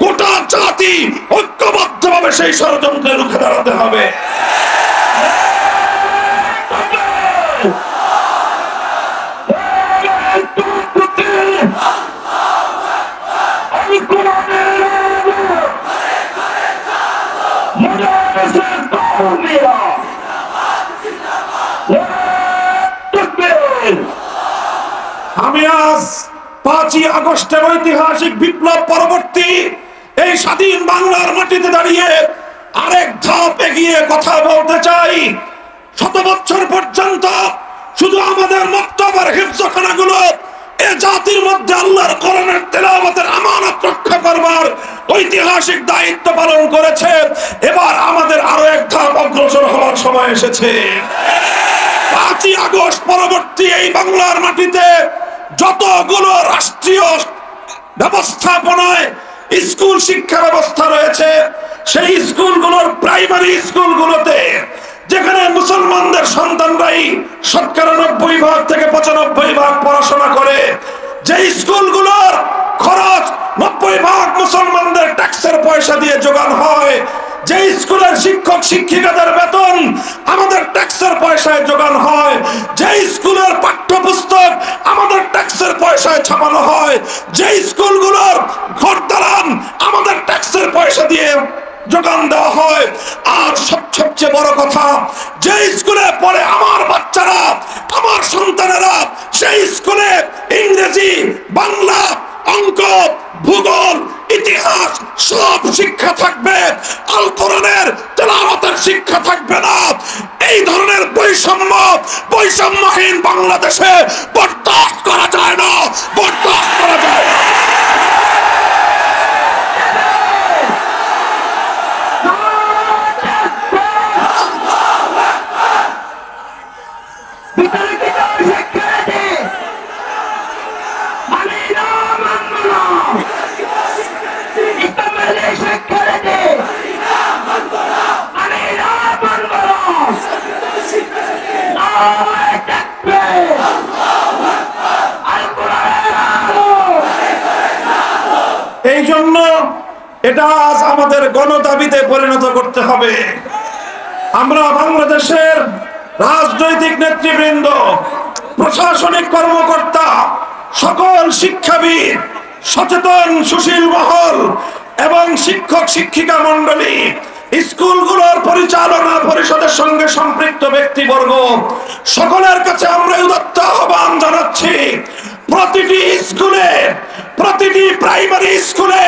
গোটা জাতি ঐক্যবদ্ধভাবে সেই ষড়যন্ত্রে রুখে দাঁড়াতে হবে। আমি আজ 5ই আগস্টের ঐতিহাসিক বিপ্লব পরবর্তী এই স্বাধীন বাংলার মাটিতে দাঁড়িয়ে আরেক ধাপ এগিয়ে কথা বলতে চাই। 100 বছর পর্যন্ত শুধু আমাদের মক্তব আর হিফজখানাগুলো এ জাতির মধ্যে আল্লাহর কোরআনের তেলাওয়াতের আমানত রক্ষা করবার ঐতিহাসিক দায়িত্ব পালন করেছে। এবার আমাদের আরো এক ধাপ অগ্রসর হওয়ার সময় এসেছে। 5ই আগস্ট পরবর্তী এই বাংলার মাটিতে যতগুলো রাষ্ট্রীয় ব্যবস্থাপনায় স্কুল শিক্ষা ব্যবস্থা রয়েছে, সেই স্কুলগুলোর প্রাইমারি স্কুলগুলোতে যেখানে মুসলমানদের সন্তানরাই 90% থেকে 95% পড়াশোনা করে, যে স্কুলগুলোর খরচ 90% মুসলমানদের ট্যাক্সের পয়সা দিয়ে যোগান হয়, যে স্কুলের শিক্ষক শিক্ষিকাদের বেতন আমাদের ট্যাক্সের পয়সায় যোগান হয়, যে স্কুলের পাঠ্যপুস্তক আমাদের ট্যাক্সের পয়সায় ছাপানো হয়, যে স্কুলগুলোর ঘর দালান আমাদের ট্যাক্সের পয়সা দিয়ে যোগান দেওয়া হয়। আর সবচেয়ে বড় কথা, যে স্কুলে পড়ে আমার বাচ্চারা, আমার সন্তানেরা, সেই স্কুলে ইংরেজি, বাংলা, অঙ্ক, ভূগোল, ইতিহাস সব শিক্ষা থাকবে, আল কোরআনের তেলাওয়াতের শিক্ষা থাকবে না। এই ধরনের বৈষম্যহীন বাংলাদেশে বরদাস্ত করা যায় না, বরদাস্ত করা যায় না। শিক্ষানীতি মানি না, মানব না। নারায়ে তাকবীর, আল কোরআনের আলো। এই জন্য এটা আজ আমাদের গণদাবিতে পরিণত করতে হবে। আমরা বাংলাদেশের রাজনৈতিক নেতৃবৃন্দ, প্রশাসনিক কর্মকর্তা, সকল শিক্ষাবিদ, সচেতন সুশীল মহল এবং শিক্ষক শিক্ষিকা মণ্ডলী, স্কুলগুলোর পরিচালনা পরিষদের সঙ্গে সম্পৃক্ত ব্যক্তিবর্গ, সকলের কাছে আমরা উদাত্ত আহ্বান জানাচ্ছি, প্রতিটি স্কুলে, প্রতিটি প্রাইমারি স্কুলে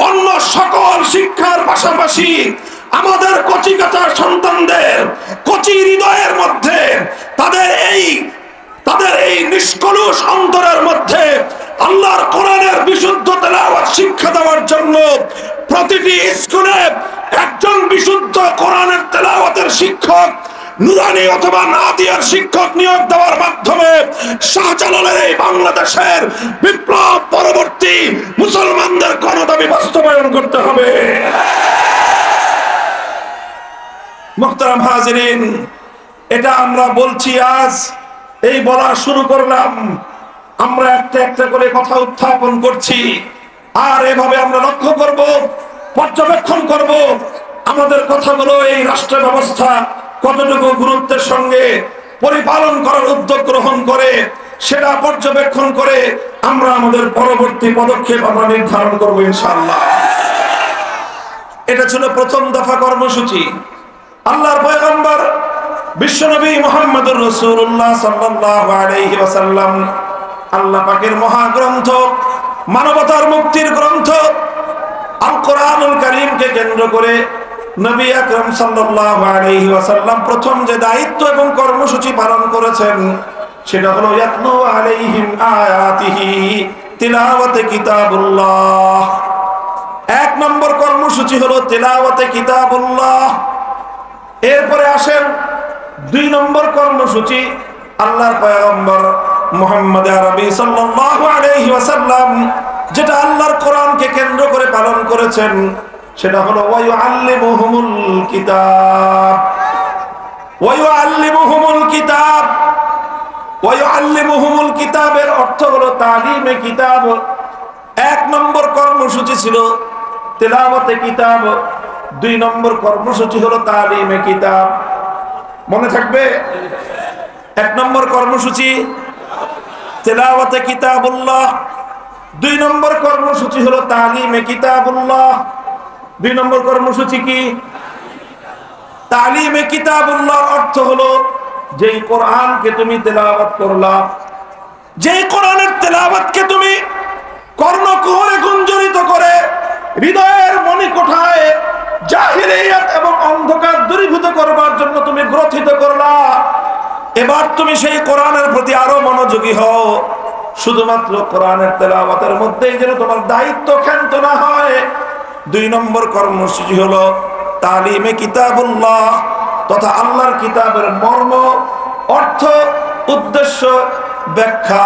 অন্য সকল শিক্ষার পাশাপাশি আমাদের কচিকাঁচা সন্তানদের কচি হৃদয়ের মধ্যে তাদের এই নিষ্কলুষ অন্তরের মধ্যে আল্লাহর কোরআনের বিশুদ্ধ তেলাওয়াত শিক্ষা দেওয়ার জন্য প্রতিটি স্কুলে একজন বিশুদ্ধ কোরআনের তেলাওয়াতের শিক্ষক, নুরানি অথবা নাদিয়ার শিক্ষক নিয়োগ দেওয়ার মাধ্যমে শাহজালালের এই বাংলাদেশের বিপ্লব পরবর্তী মুসলমানদের গণদাবি বাস্তবায়ন করতে হবে। মুহতারাম হাজিরিন, এটা আমরা বলছি আজ, এই বলা শুরু করলাম, আমরা একটা একটা করে কথা উত্থাপন করছি। আর এভাবে আমরা লক্ষ্য করব, পর্যবেক্ষণ করব আমাদের কথাগুলো এই রাষ্ট্র ব্যবস্থা কতটুকু গুরুত্বের সঙ্গে পরিপালন করার উদ্যোগ গ্রহণ করে, সেটা পর্যবেক্ষণ করে আমরা আমাদের পরবর্তী পদক্ষেপ আমরা নির্ধারণ করবো ইনশাআল্লাহ। এটা ছিল প্রথম দফা কর্মসূচি। আল্লাহর পয়গম্বর বিশ্বনবী মুহাম্মদুর রাসূলুল্লাহ সাল্লাল্লাহু আলাইহি ওয়াসাল্লাম আল্লাহ পাকের মহাগ্রন্থ, মানবতার মুক্তির গ্রন্থ আল কোরআনুল কারীমকে কেন্দ্র করে নবী আকরাম সাল্লাল্লাহু আলাইহি ওয়াসাল্লাম প্রথম যে দায়িত্ব এবং কর্মসূচি পালন করেছেন সেটা হলো ইয়াতলু আলাইহিম আয়াতিহি তিলাওয়াতে কিতাবুল্লাহ। এক নম্বর কর্মসূচি হলো তিলাওয়াতে কিতাবুল্লাহ। এরপরে আসেন ২ নম্বর কর্মসূচি, আল্লাহর পয়গম্বর মুহাম্মদ আরবি সাল্লাল্লাহু আলাইহি ওয়াসাল্লাম যেটা আল্লাহর কোরআনকে কেন্দ্র করে পালন করেছেন সেটা হলো ওয়ায়ুআল্লিমুহুমুল কিতাব। ওয়ায়ুআল্লিমুহুমুল কিতাব, ওয়ায়ুআল্লিমুহুমুল কিতাবের অর্থ হলো তালিমে কিতাব। ১ নম্বর কর্মসূচি ছিল তিলাওয়াতে কিতাব, ২ নম্বর কর্মসূচি হলো তালিমে কিতাব। মনে থাকবে? ১ নম্বর কর্মসূচি তিলাওয়াতে কিতাবুল্লাহ, ২ নম্বর কর্মসূচি হলো তালিমে কিতাবুল্লাহ। ২ নম্বর কর্মসূচি কি? তালিমে কিতাবুল্লাহ অর্থ হলো যেই কোরআনকে তুমি তেলাওয়াত করলা, যেই কোরআনের তেলাওয়াতকে তুমি কর্ণকুহরে গুঞ্জরিত করে হৃদয়ের মণিকোঠায় জাহিলিয়াত এবং অন্ধকার দূরীভূত করবার জন্য তুমি গ্রথিত করলা, এবার তুমি সেই কোরআনের প্রতি আরো মনোযোগী হও। শুধুমাত্র কোরআনের তেলাওয়াতের মধ্যেই যেন তোমার দায়িত্ব ক্ষান্ত না হয়। ২ নম্বর কর্মসূচি হলো তালিমে কিতাবুল্লাহ তথা আল্লাহর কিতাবের মর্ম, অর্থ, উদ্দেশ্য, ব্যাখ্যা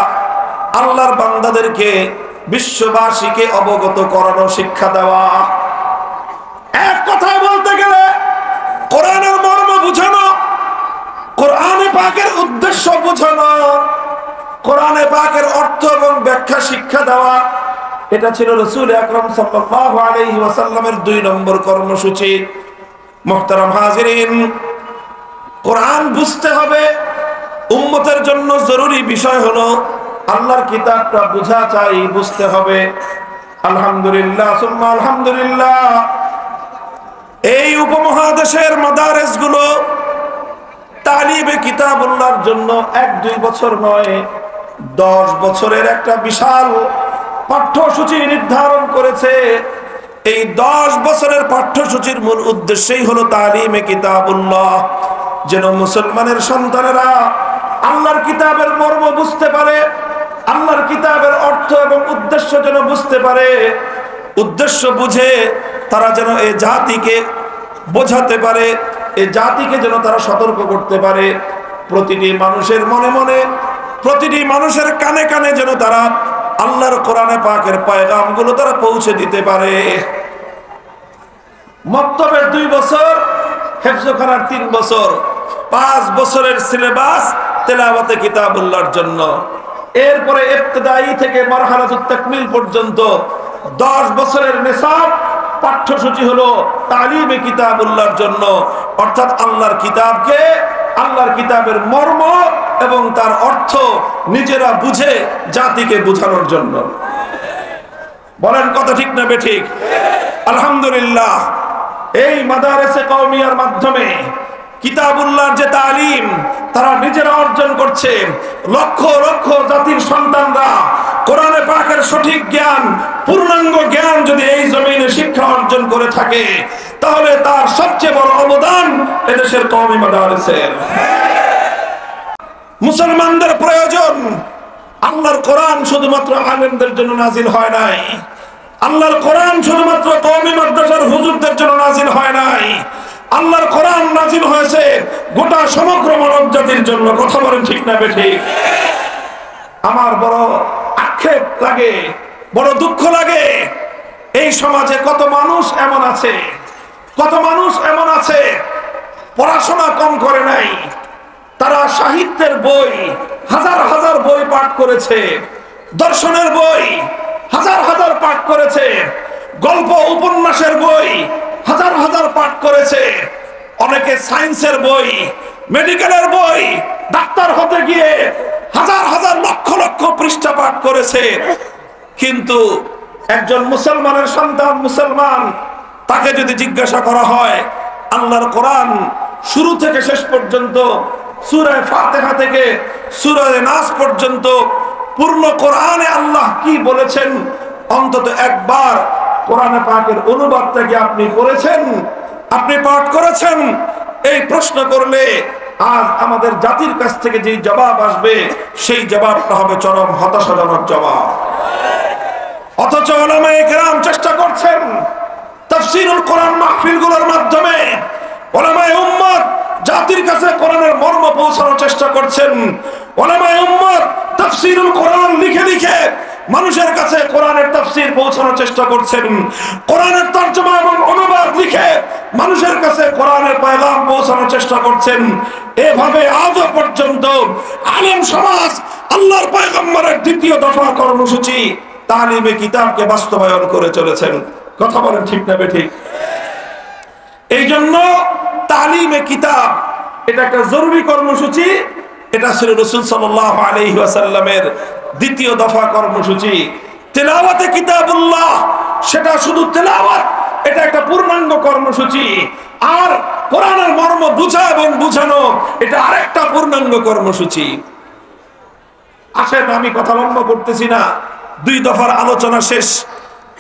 আল্লাহর বান্দাদেরকে, বিশ্ববাসীকে অবগত করানো, শিক্ষা দেওয়া। এক কথায় বলতে গেলে কোরআনের মর্ম বুঝানো, কোরআনে পাকের উদ্দেশ্য বুঝানো, কোরআনে পাকের অর্থ এবং ব্যাখ্যা শিক্ষা দেওয়া, এটা ছিল রাসূল আকরাম সাল্লাল্লাহু আলাইহি ওয়াসাল্লামের ২ নম্বর কর্মসূচি। মুহতারাম হাজিরিন, কোরআন বুঝতে হবে, উম্মতের জন্য জরুরি বিষয় হলো আল্লাহর কিতাবটা বুঝা চাই, বুঝতে হবে। আলহামদুলিল্লাহ সুম্মা আলহামদুলিল্লাহ, এই উপমহাদেশের মাদারেসগুলো তালিবে কিতাবুল্লাহর জন্য ১-২ বছর নয়, ১০ বছরের একটা বিশাল পাঠ্যসূচি নির্ধারণ করেছে। এই ১০ বছরের পাঠ্যসূচির মূল উদ্দেশ্যই হলো তালিমে কিতাবুল্লাহ, যেন মুসলমানের সন্তানেরা আল্লাহর কিতাবের মর্ম বুঝতে পারে, আল্লাহর কিতাবের অর্থ এবং উদ্দেশ্য যেন বুঝতে পারে। উদ্দেশ্য বুঝে তারা যেন এই জাতিকে বোঝাতে পারে, এই জাতিকে যেন তারা সতর্ক করতে পারে। প্রতিটি মানুষের মনে মনে, প্রতিটি মানুষের কানে কানে যেন তারা আল্লাহর কোরআনে পাকের পয়গামগুলো তারা পৌঁছে দিতে পারে। মক্তবের 2 বছর, হেফজখানার 3 বছর, 5 বছরের সিলেবাস তেলাওয়াতে কিতাবুল্লাহর জন্য। এরপরে ইবতিদায়ী থেকে মারহালাতুত তাকমিল পর্যন্ত 10 বছরের নিসাব পাঠ্যসূচি হলো তালিমে কিতাবুল্লাহর জন্য, অর্থাৎ আল্লাহর কিতাবকে, আল্লাহর কিতাবের মর্ম এবং তার অর্থ নিজেরা বুঝে জাতিকে বোঝানোর জন্য। বলেন কথা ঠিক না বেঠিক? আলহামদুলিল্লাহ, এই মাদারেসে কওমিয়ার মাধ্যমে কিতাবুল্লাহর যে তালিম তারা নিজেরা অর্জন করছে। লক্ষ লক্ষ জাতির সন্তানরা কোরআনে পাকের সঠিক জ্ঞান, পূর্ণাঙ্গ জ্ঞান যদি এই জমিনে শিক্ষা অর্জন করে থাকে, তাহলে তার সবচেয়ে বড় অবদান এদেশের কওমি মাদারেসের। মুসলমানদের প্রয়োজন। আল্লাহর কোরআন শুধুমাত্র আলেমদের জন্য নাজিল হয় নাই, আল্লাহর কোরআন শুধুমাত্র কওমি মাদ্রাসার হুজুরদের জন্য নাজিল হয় নাই, আল্লাহর কোরআন নাজিল হয়েছে গোটা সমগ্র মানব জাতির জন্য। কথা বলেন ঠিক না বেঠিক? আমার বড় আক্ষেপ লাগে, বড় দুঃখ লাগে, এই সমাজে কত মানুষ এমন আছে, কত মানুষ এমন আছে পড়াশোনা কম করে নাই, তারা সাহিত্যের বই হাজার হাজার বই পাঠ করেছে, দর্শনের বই হাজার হাজার পাঠ করেছে, গল্প উপন্যাসের বই হাজার হাজার পাঠ করেছে, অনেকে সায়েন্সের বই, মেডিকেলের বই, ডাক্তার হতে গিয়ে হাজার হাজার লক্ষ লক্ষ পৃষ্ঠা পাঠ করেছে। কিন্তু একজন মুসলমানের সন্তান, মুসলমান, তাকে যদি জিজ্ঞাসা করা হয় আল্লাহর কোরআন শুরু থেকে শেষ পর্যন্ত, সূরা ফাতিহা থেকে সূরা নাস পর্যন্ত পূর্ণ কোরআনে আল্লাহ কি বলেছেন, অন্তত একবার কোরআনে পাকের অনুবাদটা কি আপনি করেছেন, আপনি পাঠ করেছেন? এই প্রশ্ন করলে আজ আমাদের জাতির কাছ থেকে যে জবাব আসবে, সেই জবাবটা হবে চরম হতাশাজনক জবাব। অথচ উলামায়ে কেরাম চেষ্টা করছেন তাফসীরুল কোরআন মাহফিলগুলোর মাধ্যমে উলামায়ে উম্মত জাতির কাছে কোরআনের মর্ম পৌঁছানোর চেষ্টা করছেন। উলামায়ে উম্মত তাফসীরুল কোরআন লিখে লিখে মানুষের কাছে কোরআনের তাফসীর পৌঁছানোর চেষ্টা করছেন। কোরআনের তরজমা এবং অনুবাদ লিখে মানুষের কাছে কোরআনের পয়গাম পৌঁছানোর চেষ্টা করছেন। এভাবে আজও পর্যন্ত আলেম সমাজ আল্লাহর পয়গম্বরের দ্বিতীয় দফা কর্মসূচি তালিমে কিতাবকে বাস্তবায়ন করে চলেছেন। কথা বলেন ঠিক না বেঠিক? এই জন্য তালিমে কিতাব এটা একটা জরুরি কর্মসূচি। এটা ছিল রাসূল সাল্লাল্লাহু আলাইহি ওয়াসাল্লামের দ্বিতীয় দফা কর্মসূচি। তেলাওয়াতে কিতাবুল্লাহ সেটা শুধু তেলাওয়াত, এটা একটা পূর্ণাঙ্গ কর্মসূচি। আর কোরআনের মর্ম বুঝা এবং বুঝানো এটা আরেকটা পূর্ণাঙ্গ কর্মসূচি। আসেন, আমি কথা লম্বা করতেছি না, 2 দফার আলোচনা শেষ,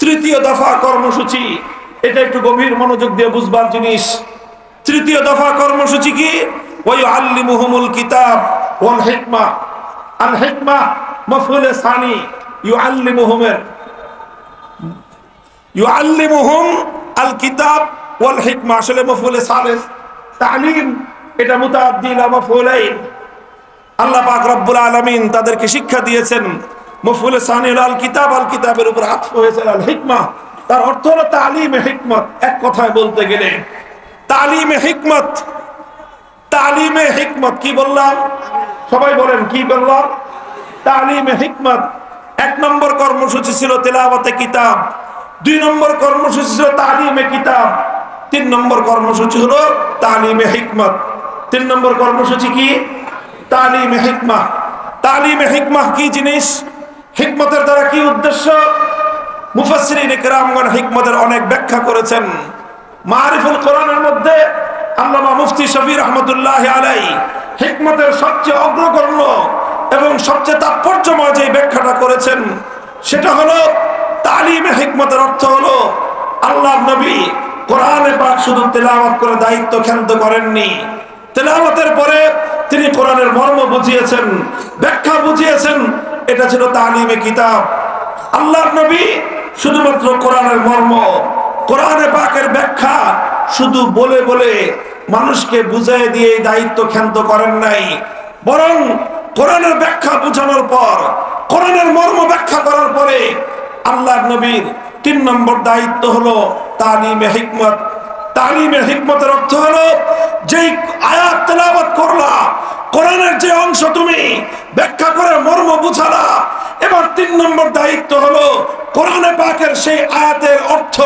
তৃতীয় দফা কর্মসূচি, এটা একটু গভীর মনোযোগ দিয়ে বুঝবার জিনিস। তৃতীয় দফা কর্মসূচি কি? ওয়ায়ুআল্লিমুহুমুল কিতাব ওয়াল হিকমা। আল হিকমা মাফউলে সানি, ইউআল্লিমুহুম আল কিতাব ওয়াল হিকমা আসলে মাফউলে সালিস। তালিম এটা মুতাআদ্দি ইলা মাফউলাইন। আল্লাহ পাক রব্বুল আলামিন তাদেরকে শিক্ষা দিয়েছেন। মাফউলে সানি আল কিতাব, আল কিতাবের উপর আতফ হয়েছে আল হিকমা, তার অর্থ হলো তালিমে হিকমত। এক কথায় বলতে গেলে তালিমে হিকমত। তালিমে হিকমত কি বললাম? সবাই বলেন কি বললাম? তালিমে হিকমত। 1 নম্বর কর্মসূচি ছিল তেলাওয়াতে কিতাব, 2 নম্বর কর্মসূচি ছিল তালিমে কিতাব, 3 নম্বর কর্মসূচি হলো তালিমে হিকমত। 3 নম্বর কর্মসূচি কি? তালিমে হিকমা। তালিমে হিকমা কি জিনিস? হিকমতের দ্বারা কি উদ্দেশ্য? মুফাসসিরিনে কেরামগণ হিকমতের অনেক ব্যাখ্যা করেছেন। মারিফুল কোরআনের মধ্যে আল্লামা মুফতি শফি রহমতুল্লাহ আলাইহি হিকমতের সবচেয়ে অগ্রগণ্য এবং সবচেয়ে তাৎপর্যময় যে ব্যাখ্যাটা করেছেন, সেটা হলো তালিমে হিকমতের অর্থ হলো আল্লাহর নবী কোরআনে পাক শুধু তেলাওয়াত করে দায়িত্ব ক্ষান্ত করেননি, তেলাওয়াতের পরে তিনি কোরআনের মর্ম বুঝিয়েছেন, ব্যাখ্যা বুঝিয়েছেন। এটা ছিল তালিমে কিতাব। আল্লাহর নবী শুধুমাত্র কোরআনের মর্ম, কোরআনে পাকের ব্যাখ্যা শুধু বলে বলে মানুষকে বুঝিয়ে দিয়ে দায়িত্ব ক্ষান্ত করেন নাই, বরং কোরআনের ব্যাখ্যা বুঝানোর পর, কোরআনের মর্ম ব্যাখ্যা করার পরে আল্লাহর নবীর 3 নম্বর দায়িত্ব হলো তালিমে হিকমত। তালিমে হিকমতের অর্থ হলো যেই আয়াত তেলাওয়াত করলা, কোরআনের যে অংশ তুমি ব্যাখ্যা করে মর্ম বুঝালা, এবার 3 নম্বর দায়িত্ব হলো কোরআনে পাকের সেই আয়াতের অর্থ,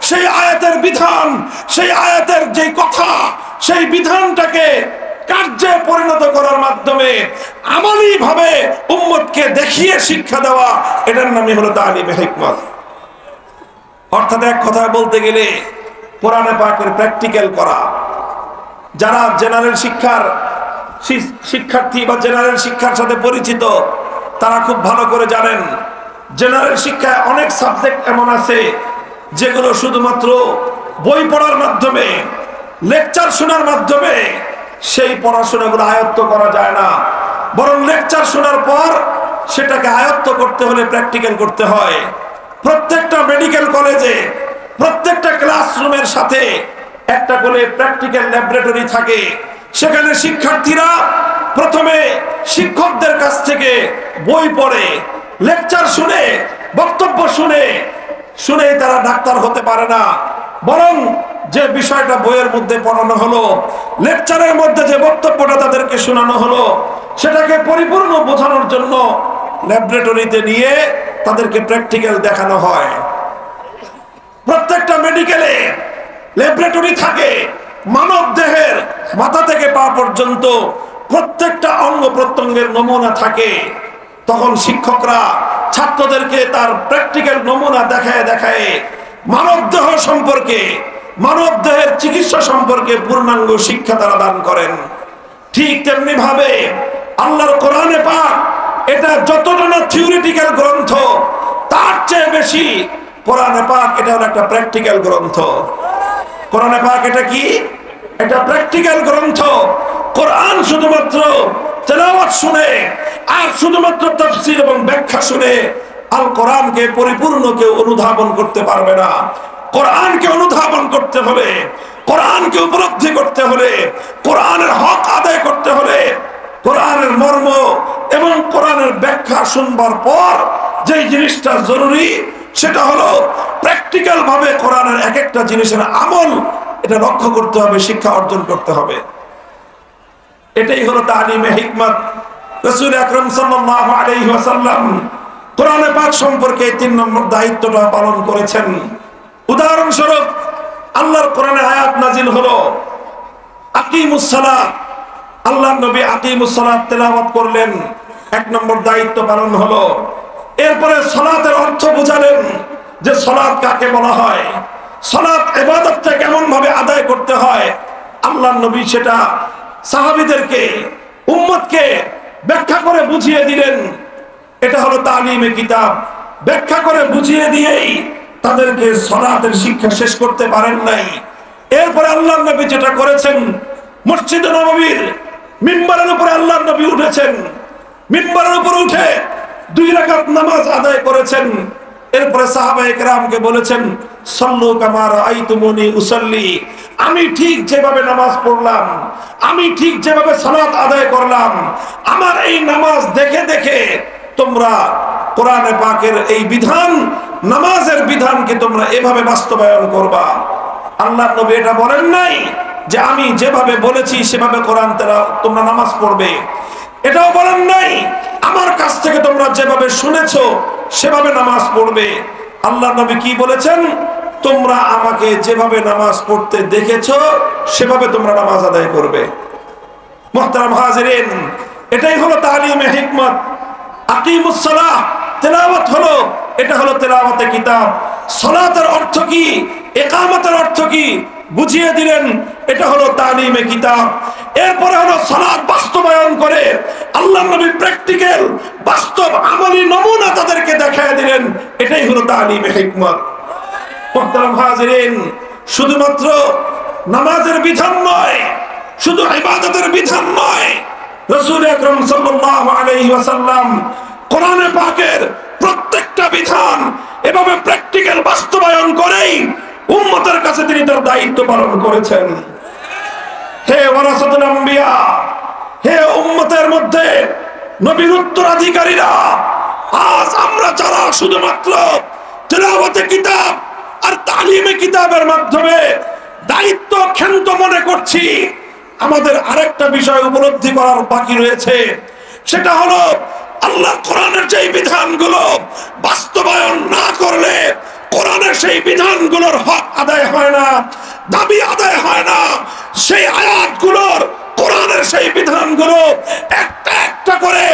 সেই আয়াতের বিধান, সেই আয়াতের যে কথা, সেই বিধানটাকে কার্যে পরিণত করার মাধ্যমে আমলি ভাবে উম্মতকে দেখিয়ে শিক্ষা দেওয়া, এটার নামই হলো তালিমে হিকমত। অর্থাৎ এক কথায় বলতে গেলে কোরআনে পাকের প্র্যাকটিক্যাল করা। যারা জেনারেল শিক্ষার্থী বা জেনারেল শিক্ষার সাথে পরিচিত তারা খুব ভালো করে জানেন জেনারেল শিক্ষায় অনেক সাবজেক্ট এমন আছে যেগুলো শুধুমাত্র বই পড়ার মাধ্যমে, লেকচার শোনার মাধ্যমে সেই পড়াশোনাগুলো আয়ত্ত করা যায় না, বরং লেকচার শোনার পর সেটাকে আয়ত্ত করতে হলে প্র্যাকটিক্যাল করতে হয়। প্রত্যেকটা মেডিকেল কলেজে প্রত্যেকটা ক্লাসরুমের সাথে একটা করে প্র্যাকটিক্যাল ল্যাবরেটরি থাকে। সেখানে শিক্ষার্থীরা প্রথমে শিক্ষকদের কাছ থেকে বই পড়ে, লেকচার শুনে, বক্তব্য শুনে তারা ডাক্তার হতে পারে না, বরং যে বিষয়টা বইয়ের মধ্যে পড়ানো হলো, লেকচারের মধ্যে যে বক্তব্যটা তাদেরকে শোনানো হলো, সেটাকে পরিপূর্ণ বোঝানোর জন্য ল্যাবরেটরিতে নিয়ে তাদেরকে প্র্যাকটিক্যাল দেখানো হয়। প্রত্যেকটা মেডিকেলে ল্যাবরেটরি থাকে, মানব দেহের মাথা থেকে পা পর্যন্ত প্রত্যেকটা অঙ্গ প্রত্যঙ্গের নমুনা থাকে। তখন শিক্ষকরা ছাত্রদেরকে তার প্র্যাকটিক্যাল নমুনা দেখায় মানব দেহ সম্পর্কে, মানব দেহের চিকিৎসা সম্পর্কে পূর্ণাঙ্গ শিক্ষা তারা দান করেন। ঠিক তেমনি ভাবে আল্লাহর কোরআনে পাক এটা যতটা না থিওরিটিক্যাল গ্রন্থ, তার চেয়ে বেশি কোরআনে পাক এটা হলো একটা প্র্যাকটিক্যাল গ্রন্থ। কোরআনে পাক এটা কি? এটা প্র্যাকটিক্যাল গ্রন্থ। কোরআন শুধুমাত্র তেলাওয়াত শুনে আর শুধুমাত্র তাফসীর এবং ব্যাখ্যা শুনে আল কোরআনকে পরিপূর্ণ কেউ অনুধাবন করতে পারবে না। কোরআনকে অনুধাবন করতে হলে, কোরআনকে উপলব্ধি করতে হলে, কোরআনের হক আদায় করতে হলে, কোরআনের মর্ম এবং কোরআনের ব্যাখ্যা শুনবার পর যে জিনিসটা জরুরি সেটা হলো প্র্যাকটিক্যাল ভাবে কোরআনের এক একটা জিনিসের আমল এটা লক্ষ্য করতে হবে, শিক্ষা অর্জন করতে হবে। এটাই হলো তালিমে হিকমত। রাসূল আকরাম সাল্লাল্লাহু আলাইহি ওয়াসাল্লাম কোরআনে পাক সম্পর্কে 3 নম্বর দায়িত্বটা পালন করেছেন। উদাহরণস্বরূপ আল্লাহর কোরআনে আয়াত নাজিল হলো আকিমুস সালাত, আল্লাহর নবী আকিমুস সালাত তেলাওয়াত করলেন, 1 নম্বর দায়িত্ব পালন হলো। এরপরে সালাতের অর্থ বুঝালেন যে সালাত কাকে বলা হয়, সালাত ইবাদতটা কেমন ভাবে আদায় করতে হয়। আল্লাহর নবী সেটা সাহাবীদেরকে, উম্মতকে ব্যাখ্যা করে বুঝিয়ে দিলেন। এটা হলো তালিমে কিতাব। ব্যাখ্যা করে বুঝিয়ে দিয়েই তাদেরকে সালাতের শিক্ষা শেষ করতে পারেন নাই। এরপরে আল্লাহর নবী যেটা করেছেন, মসজিদে নববীর মিম্বারের উপরে আল্লাহর নবী উঠেছেন, মিম্বারের উপর উঠে 2 রাকাত নামাজ আদায় করেছেন। এরপরে সাহাবায়ে কেরামকে বলেছেন, সাল্লু কামা রাআইতুমুনি উসাল্লি, আমি ঠিক যেভাবে নামাজ পড়লাম, আমি ঠিক যেভাবে সালাত আদায় করলাম, আমার এই নামাজ দেখে দেখে তোমরা কোরআনে পাকের এই বিধান, নামাজের বিধানকে তোমরা এভাবে বাস্তবায়ন করবা। আল্লাহর নবী এটা বলেন নাই যে আমি যেভাবে বলেছি সেভাবে কোরআন তোমরা নামাজ পড়বে। এটাও বলেন নাই আমার কাছ থেকে তোমরা যেভাবে শুনেছো সেভাবে নামাজ পড়বে। আল্লাহর নবী কি বলেছেন? তোমরা আমাকে যেভাবে নামাজ পড়তে দেখেছো সেভাবে তোমরা নামাজ আদায় করবে। মুহতারাম হাজিরিন, এটাই হলো তালিমে হিকমত। আকিমুস সালাহ তেলাওয়াত হলো, এটা হলো তেলাওয়াতে কিতাব। সালাতের অর্থ কি, ইকামতের অর্থ কি বুঝিয়ে দিলেন, এটা হলো তালিমে কিতাব। এরপরে হলো সালাত বাস্তবায়ন করে আল্লাহর নবী প্র্যাকটিক্যাল বাস্তব আমলি নমুনা তাদেরকে দেখায় দিলেন, এটাই হলো তালিমে হিকমত। মুহতারাম হাজিরিন, শুধুমাত্র নামাজের বিধান নয়, শুধু ইবাদতের বিধান নয়, রাসূল আকরাম সাল্লাল্লাহু আলাইহি ওয়াসাল্লাম কোরআনে পাকের প্রত্যেকটা বিধান এভাবে প্র্যাকটিক্যাল বাস্তবায়ন করেই উম্মতের কাছে তিনি তার দায়িত্ব পালন করেছেন। হে ওয়ারাসাতুল আম্বিয়া, হে উম্মতের মধ্যে নবীর উত্তরাধিকারীরা, আজ আমরা যারা শুধুমাত্র তিলাওয়াতে কিতাব আর তালিমে কিতাবের মাধ্যমে দায়িত্ব ক্ষান্ত মনে করছি, আমাদের আরেকটা বিষয় উপলব্ধি করার বাকি রয়েছে। সেটা হলো আল্লাহ কোরআনের যেই বিধানগুলো বাস্তবায়ন না করলে কোরআনের সেই বিধানগুলোর হক আদায় হয় না, দাবি আদায় হয় না। সেই আয়াতগুলোর, কোরআনের সেই বিধানগুলো একটা একটা করে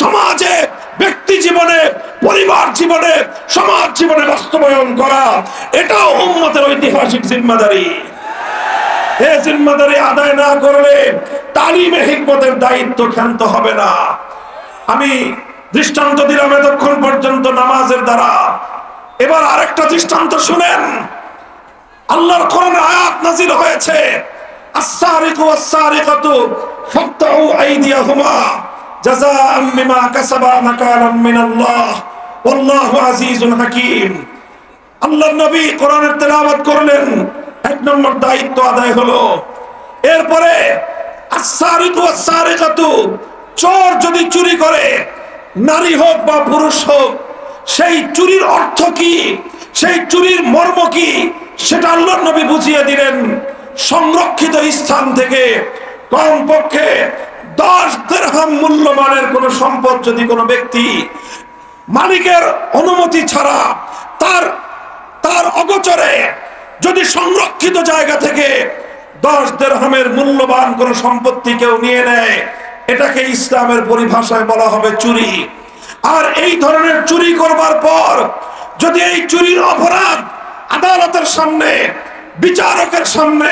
সমাজে, ব্যক্তি জীবনে, পরিবার জীবনে, সমাজ জীবনে বাস্তবায়ন করা, এটাও উম্মতের ঐতিহাসিক জিম্মাদারি। এই জিম্মাদারি আদায় না করলে তালিমে হিকমতের দায়িত্ব ক্ষান্ত হবে না। আমি দৃষ্টান্ত দিলাম এতক্ষণ পর্যন্ত নামাজের দ্বারা। এবার আরেকটা দৃষ্টান্ত শুনেন। আল্লাহর কোরআনে আয়াত নাযিল হয়েছে, আস-সারিকু ওয়াস-সারিকাতু ফাকতাউ আইদিয়াহুমা জাযাআন বিমা কাসাবা নাকালাম মিনাল্লাহ ওয়াল্লাহু আজিজুন হাকীম। আল্লাহর নবী কোরআনের তেলাওয়াত করলেন, এক নম্বর দায়িত্ব আদায় হলো। এরপরে আস-সারিকু ওয়াস-সারিকাতু, চোর যদি চুরি করে, নারী হোক বা পুরুষ হোক, সেই চুরির অর্থ কি, সেই চুরির মর্ম কি, সেটা আল্লাহর নবী বুঝিয়ে দিলেন। সংরক্ষিত স্থান থেকে কমপক্ষে 10 দিরহাম মূল্যমানের কোন সম্পদ যদি কোনো ব্যক্তি মালিকের অনুমতি ছাড়া তার অগোচরে যদি সংরক্ষিত জায়গা থেকে 10 দিরহামের মূল্যবান কোন সম্পত্তি কেউ নিয়ে নেয়, এটাকে ইসলামের পরিভাষায় বলা হবে চুরি। আর এই ধরনের চুরি করবার পর যদি এই চুরির অপরাধ আদালতের সামনে, বিচারকের সামনে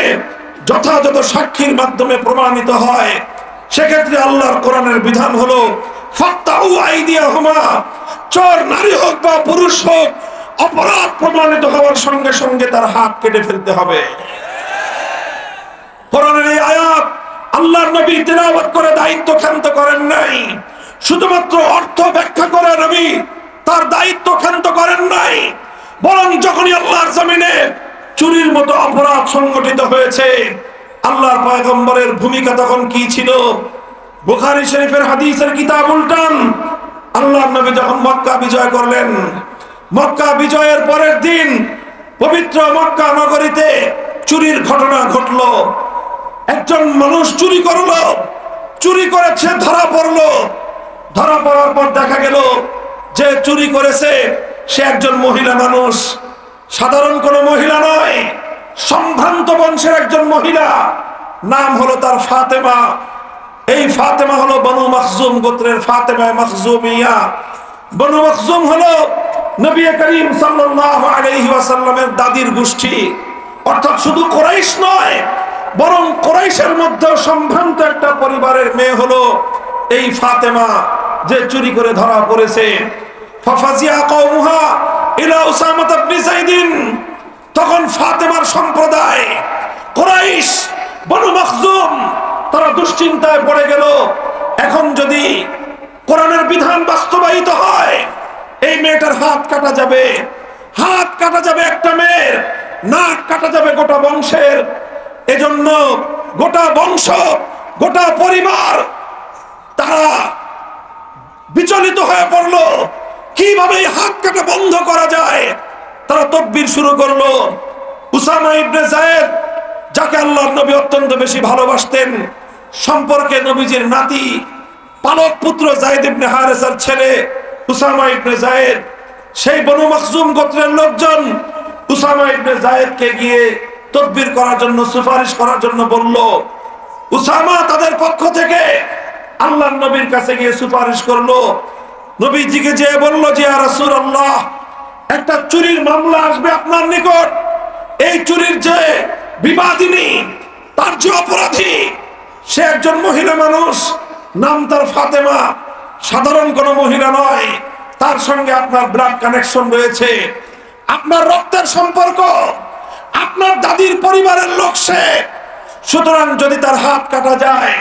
যথাযথ সাক্ষীর মাধ্যমে প্রমাণিত হয়, সেক্ষেত্রে আল্লাহর কোরআনের বিধান হলো ফাকতাউ আইদিয়াহুমা, চোর নারী হোক বা পুরুষ হোক, অপরাধ প্রমাণিত হওয়ার সঙ্গে সঙ্গে তার হাত কেটে ফেলতে হবে। কোরআনের এই আয়াত আল্লাহর নবী তেলাওয়াত করে দায়িত্ব ক্ষান্ত করেন নাই, শুধুমাত্র অর্থ ব্যাখ্যা করে নবী তার দায়িত্ব ক্ষান্ত করেন নাই, বরং যখনই আল্লাহর জমিনে চুরির মতো অপরাধ সংগঠিত হয়েছে, আল্লাহর পয়গম্বরের ভূমিকা তখন কি ছিল? বুখারী শরীফের হাদিসের কিতাব উল্টান। আল্লাহর নবী যখন মক্কা বিজয় করলেন, মক্কা বিজয়ের পরের দিন পবিত্র মক্কা নগরীতে চুরির ঘটনা ঘটলো। একজন মানুষ চুরি করলো, চুরি করেছে, ধরা পড়লো। ধরা পড়ার পর দেখা গেল যে চুরি করেছে সে একজন মহিলা মানুষ, সাধারণ কোনো মহিলা নয়, সম্ভ্রান্ত বংশের একজন মহিলা। নাম হলো তার ফাতেমা। এই ফাতেমা হলো বনু মখজুম গোত্রের ফাতেমা মখজুমিয়া। বনু মখজুম হলো নবী করিম সাল্লাল্লাহু আলাইহি ওয়াসাল্লামের দাদির গোষ্ঠী, অর্থাৎ শুধু কুরাইশ নয়, বরং কুরাইশের মধ্যে সম্ভ্রান্ত একটা পরিবারের মেয়ে হলো এই ফাতেমা, যে চুরি করে ধরা পড়েছে। ফাফাজিয়া কওমুহা ইলা উসামা ইবনে যায়েদ, তখন ফাতেমার সম্প্রদায় কুরাইশ বনু মখজুম তারা দুশ্চিন্তায় পড়ে গেল। এখন যদি কোরআনের বিধান বাস্তবায়িত হয়, এই মেয়েটার হাত কাটা যাবে, হাত কাটা যাবে একটা মেয়ের, নাক কাটা যাবে গোটা বংশের। এজন্য গোটা বংশ, গোটা পরিবার তারা বিচলিত হয়ে পড়লো, কিভাবে এই হাত কাটা বন্ধ করা যায়। তারা তদবির শুরু করলো। উসামা ইবনে যায়েদ, যাকে আল্লাহর নবী অত্যন্ত বেশি ভালোবাসতেন, সম্পর্কে নবীজির নাতি, পালক পুত্র যায়েদ ইবনে হারেসার ছেলে উসামা ইবনে যায়েদ, সেই বনু মখজুম গোত্রের লোকজন উসামা ইবনে যায়েদকে গিয়ে তদবির করার জন্য, সুপারিশ করার জন্য বলল। উসামা তাদের পক্ষ থেকে আল্লাহর নবীর কাছে গিয়ে সুপারিশ করলো। নবীজিকে যে বলল যে ইয়া রাসূলুল্লাহ, একটা চুরির মামলা আসবে আপনার নিকট। এই চুরির যে বিবাদিনী, তার যে অপরাধী, সে একজন মহিলা মানুষ, নাম তার ফাতেমা, সাধারণ কোনো মহিলা নয়। তার সঙ্গে আপনার ব্লাড কানেকশন রয়েছে, আপনার রক্তের সম্পর্ক, আপনার দাদির পরিবারের লোক সে। সুতরাং যদি তার হাত কাটা যায়,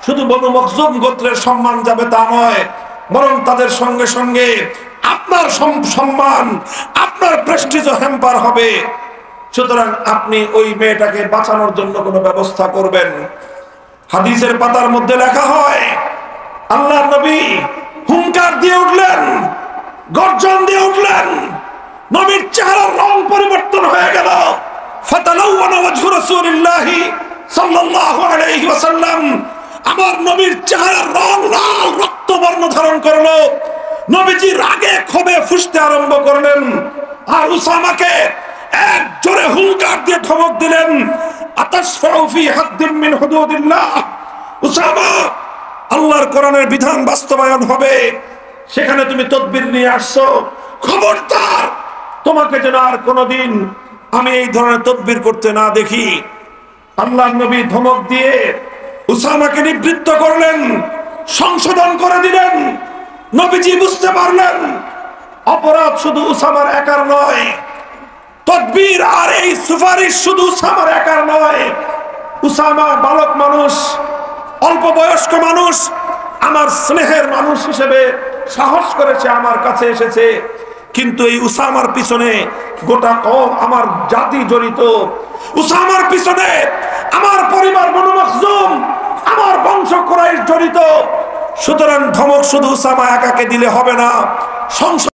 শুধু বনু মখজুম গোত্রের সম্মান যাবে তা নয়, বরং তাদের সঙ্গে সঙ্গে আপনার সম্মান, আপনার প্রেস্টিজ হ্যাম্পার হবে। সুতরাং আপনি ওই মেয়েটাকে বাঁচানোর জন্য কোনো ব্যবস্থা করবেন। হাদিসের পাতার মধ্যে লেখা হয়, আল্লাহর নবী হুঙ্কার দিয়ে উঠলেন, গর্জন দিয়ে উঠলেন। নবীর চেহারার রং পরিবর্তন হয়ে গেল। ফাতালাওয়ানা ওয়াজহু রাসূলিল্লাহি সাল্লাল্লাহু আলাইহি ওয়াসাল্লাম, আমার নবীর চেহারার রং লাল রক্তবর্ণ ধারণ করলো। নবীজি রাগে ক্ষোভে ফুঁসতে আরম্ভ করলেন, আর উসামাকে এক জোরে হুঙ্কার দিয়ে ধমক দিলেন, আতাশফাউ ফি হাদ্দিম মিন হুদুদিল্লাহ, উসামা, আল্লাহর কোরআনের বিধান বাস্তবায়ন হবে, সেখানে তুমি তদবির নিয়ে আসছো, খবরদার তোমাকে যেন আর কোনোদিন আমি এই ধরনের তদবির করতে না দেখি। আল্লাহর নবী ধমক দিয়ে উসামাকে নিবৃত্ত করলেন, সংশোধন করে দিলেন। নবীজি বুঝতে পারলেন অপরাধ শুধু উসামার একার নয়, তদবির আর এই সুপারিশ শুধু উসামার একার নয়। উসামা বালক মানুষ, অল্প বয়স্ক মানুষ, আমার স্নেহের মানুষ হিসেবে সাহস করেছে, আমার কাছে এসেছে, কিন্তু এই উসামার পিছনে গোটা কওম, আমার জাতি জড়িত। উসামার পিছনে আমার পরিবার বনু মখজুম, আমার বংশ কুরাইশ জড়িত। সুতরাং ধমক শুধু উসামা একাকে দিলে হবে না।